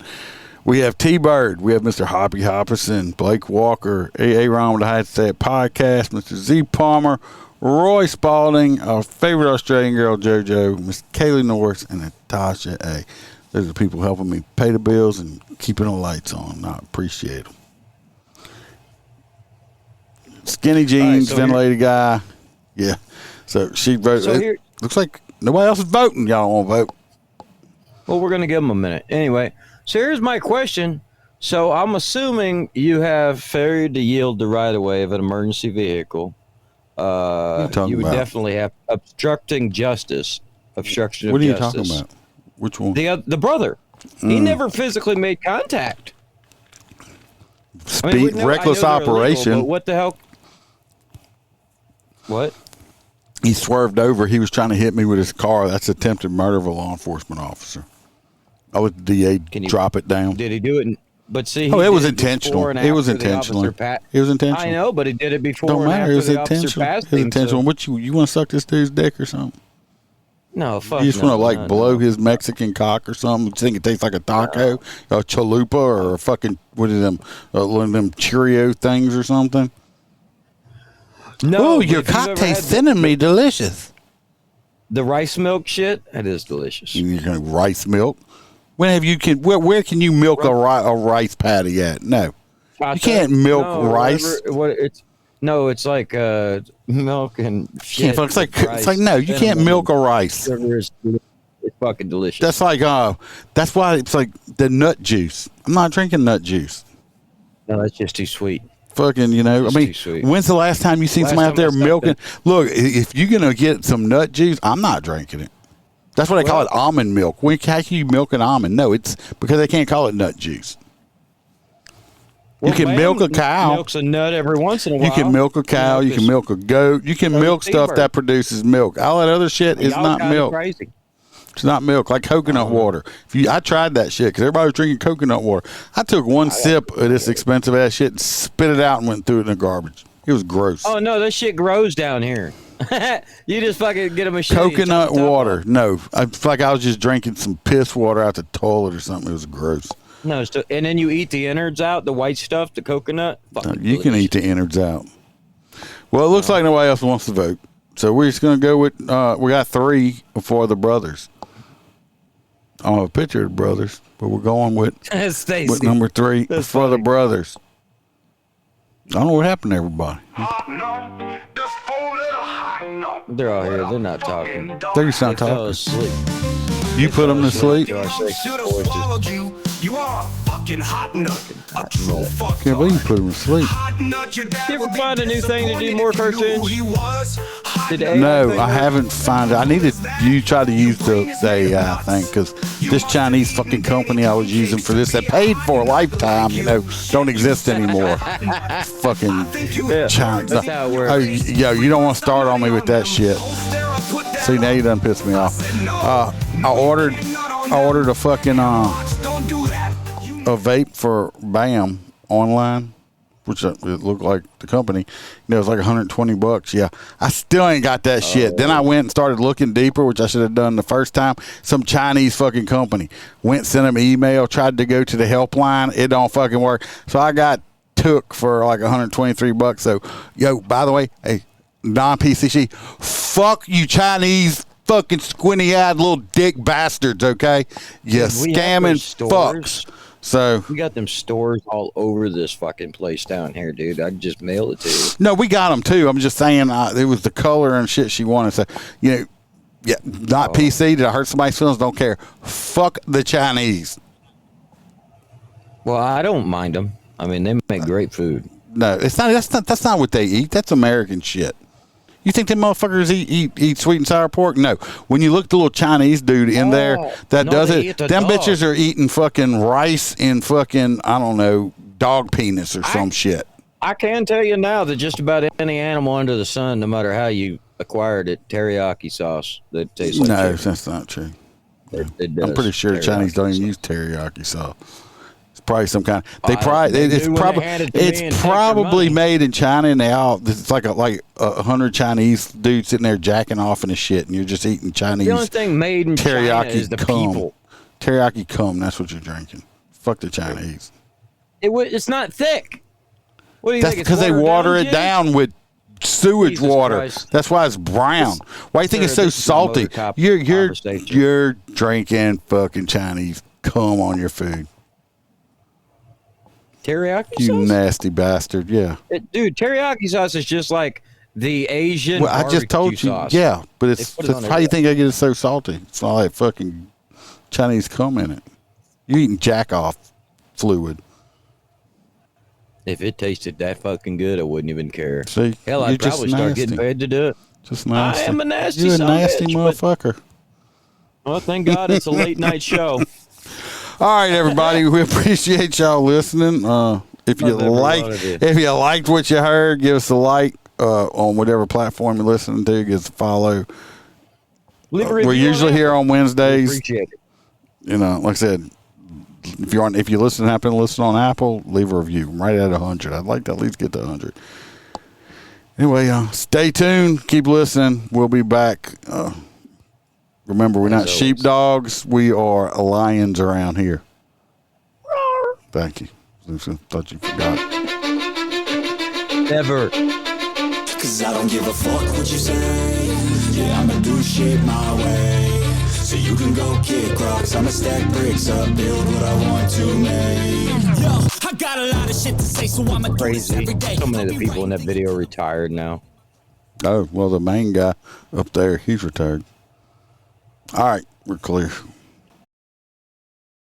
We have T-Bird. We have Mr. Hoppy Hopperson, Blake Walker, A.A. Ron with the High Stat Podcast, Mr. Z. Palmer, Roy Spalding, our favorite Australian girl, JoJo, Miss Kaylee Norris, and Natasha A. Those are the people helping me pay the bills and keeping the lights on. I appreciate them. Skinny jeans, so ventilated guy. Yeah. So she voted. So here- Looks like nobody else is voting. Y'all won't vote. Well, we're going to give them a minute. Anyway, so here's my question. So I'm assuming you have failure to yield the right of way of an emergency vehicle. you talking You would about? definitely have obstructing justice. Obstruction of What are you justice. talking about? Which one? The brother. He never physically made contact. Speed, I reckless know they're illegal, operation. but what the hell? What? He swerved over. He was trying to hit me with his car. That's attempted murder of a law enforcement officer. I was the DA. Drop it down. Did he do it? But see, he Oh, it was did intentional. before and It was after the intentional. officer pa- It was intentional. I know, but he did it before Don't and matter. after It was the officer intentional. passed It was him. intentional. So, What you want to suck this dude's dick or something? no, fuck. You just no, want to like no, blow no. his Mexican cock or something? You think it tastes like a taco, a chalupa, or a fucking what are them? One of them Cheerio things or something? No, Oh, but your if you've cock ever tastes had thin me delicious. The rice milk shit, that is delicious. You're gonna rice milk. When have you can where can you milk a rice patty at? No, you can't milk rice. It's like milk and shit. It's like no, you can't milk a rice. It's fucking delicious. That's like that's why it's like the nut juice. I'm not drinking nut juice. No, that's just too sweet. Fucking, It's I mean, too sweet. when's the last time you seen Last somebody out time I there sucked milking? it. Look, if you're gonna get some nut juice, I'm not drinking it. That's why they call it almond milk. How can you milk an almond? No, it's because they can't call it nut juice. Well, you can lamb milk a cow. Milks a nut every once in a while. You can milk a cow. You can milk a goat. You can milk stuff T-bird. that produces milk. All that other shit is Y'all not kinda milk. Crazy. It's not milk, like coconut water. I tried that shit because everybody was drinking coconut water. I took one sip of this expensive ass shit and spit it out and went and threw it in the garbage. It was gross. Oh no, that shit grows down here. You just fucking get a machine. Coconut water. No, I feel like I was just drinking some piss water out the toilet or something. It was gross. No, and then you eat the innards out, the white stuff, the coconut. No, you can eat the innards out. Well, it looks like nobody else wants to vote. So we're just going to go with, we got 3 for the brothers. I don't have a picture of the brothers, but we're going with number 3 for the brothers. I don't know what happened to everybody. They're all here. They're not talking. They're just not They fell talking. asleep. You put them to sleep? To our sexy voices. You are a fucking hot nut. A true fuck. Can't believe you put them to sleep. You ever find a new thing to do more cartoons? Did AI No, thing I work? haven't found it. I need to try to use the AI thing because this Chinese fucking company I was using for this that paid for a lifetime, don't exist anymore. Fucking China. that's how it works. Oh, you don't want to start on me with that shit. See, now you done pissed me off. I ordered a fucking a vape for BAM online. which it looked like the company, it was like $120. Yeah, I still ain't got that shit. Then I went and started looking deeper, which I should have done the first time. Some Chinese fucking company went, sent them an email, tried to go to the helpline. It don't fucking work. So I got took for like $123. So, yo, by the way, hey, non-PCC, fuck you Chinese fucking squinty-eyed little dick bastards, okay? You scamming fucks. So we got them stores all over this fucking place down here, dude. I can just mail it to you. No, we got them too. I'm just saying it was the color and shit she wanted. So, yeah, not PC. Did I hurt somebody's feelings? Don't care. Fuck the Chinese. Well, I don't mind them. I mean, they make great food. No, it's not. That's not what they eat. That's American shit. You think them motherfuckers eat sweet and sour pork? No. When you look at the little Chinese dude in there that does it, them bitches are eating fucking rice and fucking, I don't know, dog penis or some shit. I can tell you now that just about any animal under the sun, no matter how you acquired it, teriyaki sauce that tastes like chicken. That's not true. It does. I'm pretty sure Chinese don't even use teriyaki sauce. Probably some kind. It's probably made in China, and it's like 100 Chinese dudes sitting there jacking off and shit, and you're just eating Chinese. The only thing made in China is the people. Teriyaki cum. That's what you're drinking. Fuck the Chinese. It's not thick. What do you think? That's because they water it down with sewage water. Christ. That's why it's brown. Why do you think it's so salty? You're drinking fucking Chinese cum on your food. Teriyaki sauce? You nasty bastard, yeah. Dude, teriyaki sauce is just like the Asian I just told you, sauce. yeah, but how do you think I get it so salty? It's not like fucking Chinese cum in it. You eating jack-off fluid. If it tasted that fucking good, I wouldn't even care. See, hell, I'd probably start getting paid to do it. Just nasty. I am a nasty You're a nasty motherfucker. Well, thank God it's a late-night show. All right, everybody. We appreciate y'all listening. If you liked what you heard, give us a like on whatever platform you're listening to. Give us a follow. We're usually here on Wednesdays. Appreciate it. You know, like I said, if you happen to listen on Apple, leave a review. I'm right at 100. I'd like to at least get to 100. Anyway, stay tuned. Keep listening. We'll be back. Remember, we're not sheepdogs. We are lions around here. Thank you. Thought you forgot. Never. Cause I don't give a fuck what you say. Yeah, I'ma do shit my way. So you can go kick rocks. I'ma stack bricks up, build what I want to make. Yo, I got a lot of shit to say, so I'ma do this every day. So many of the people in that video are retired now. Oh, well, the main guy up there, he's retired. All right, we're clear.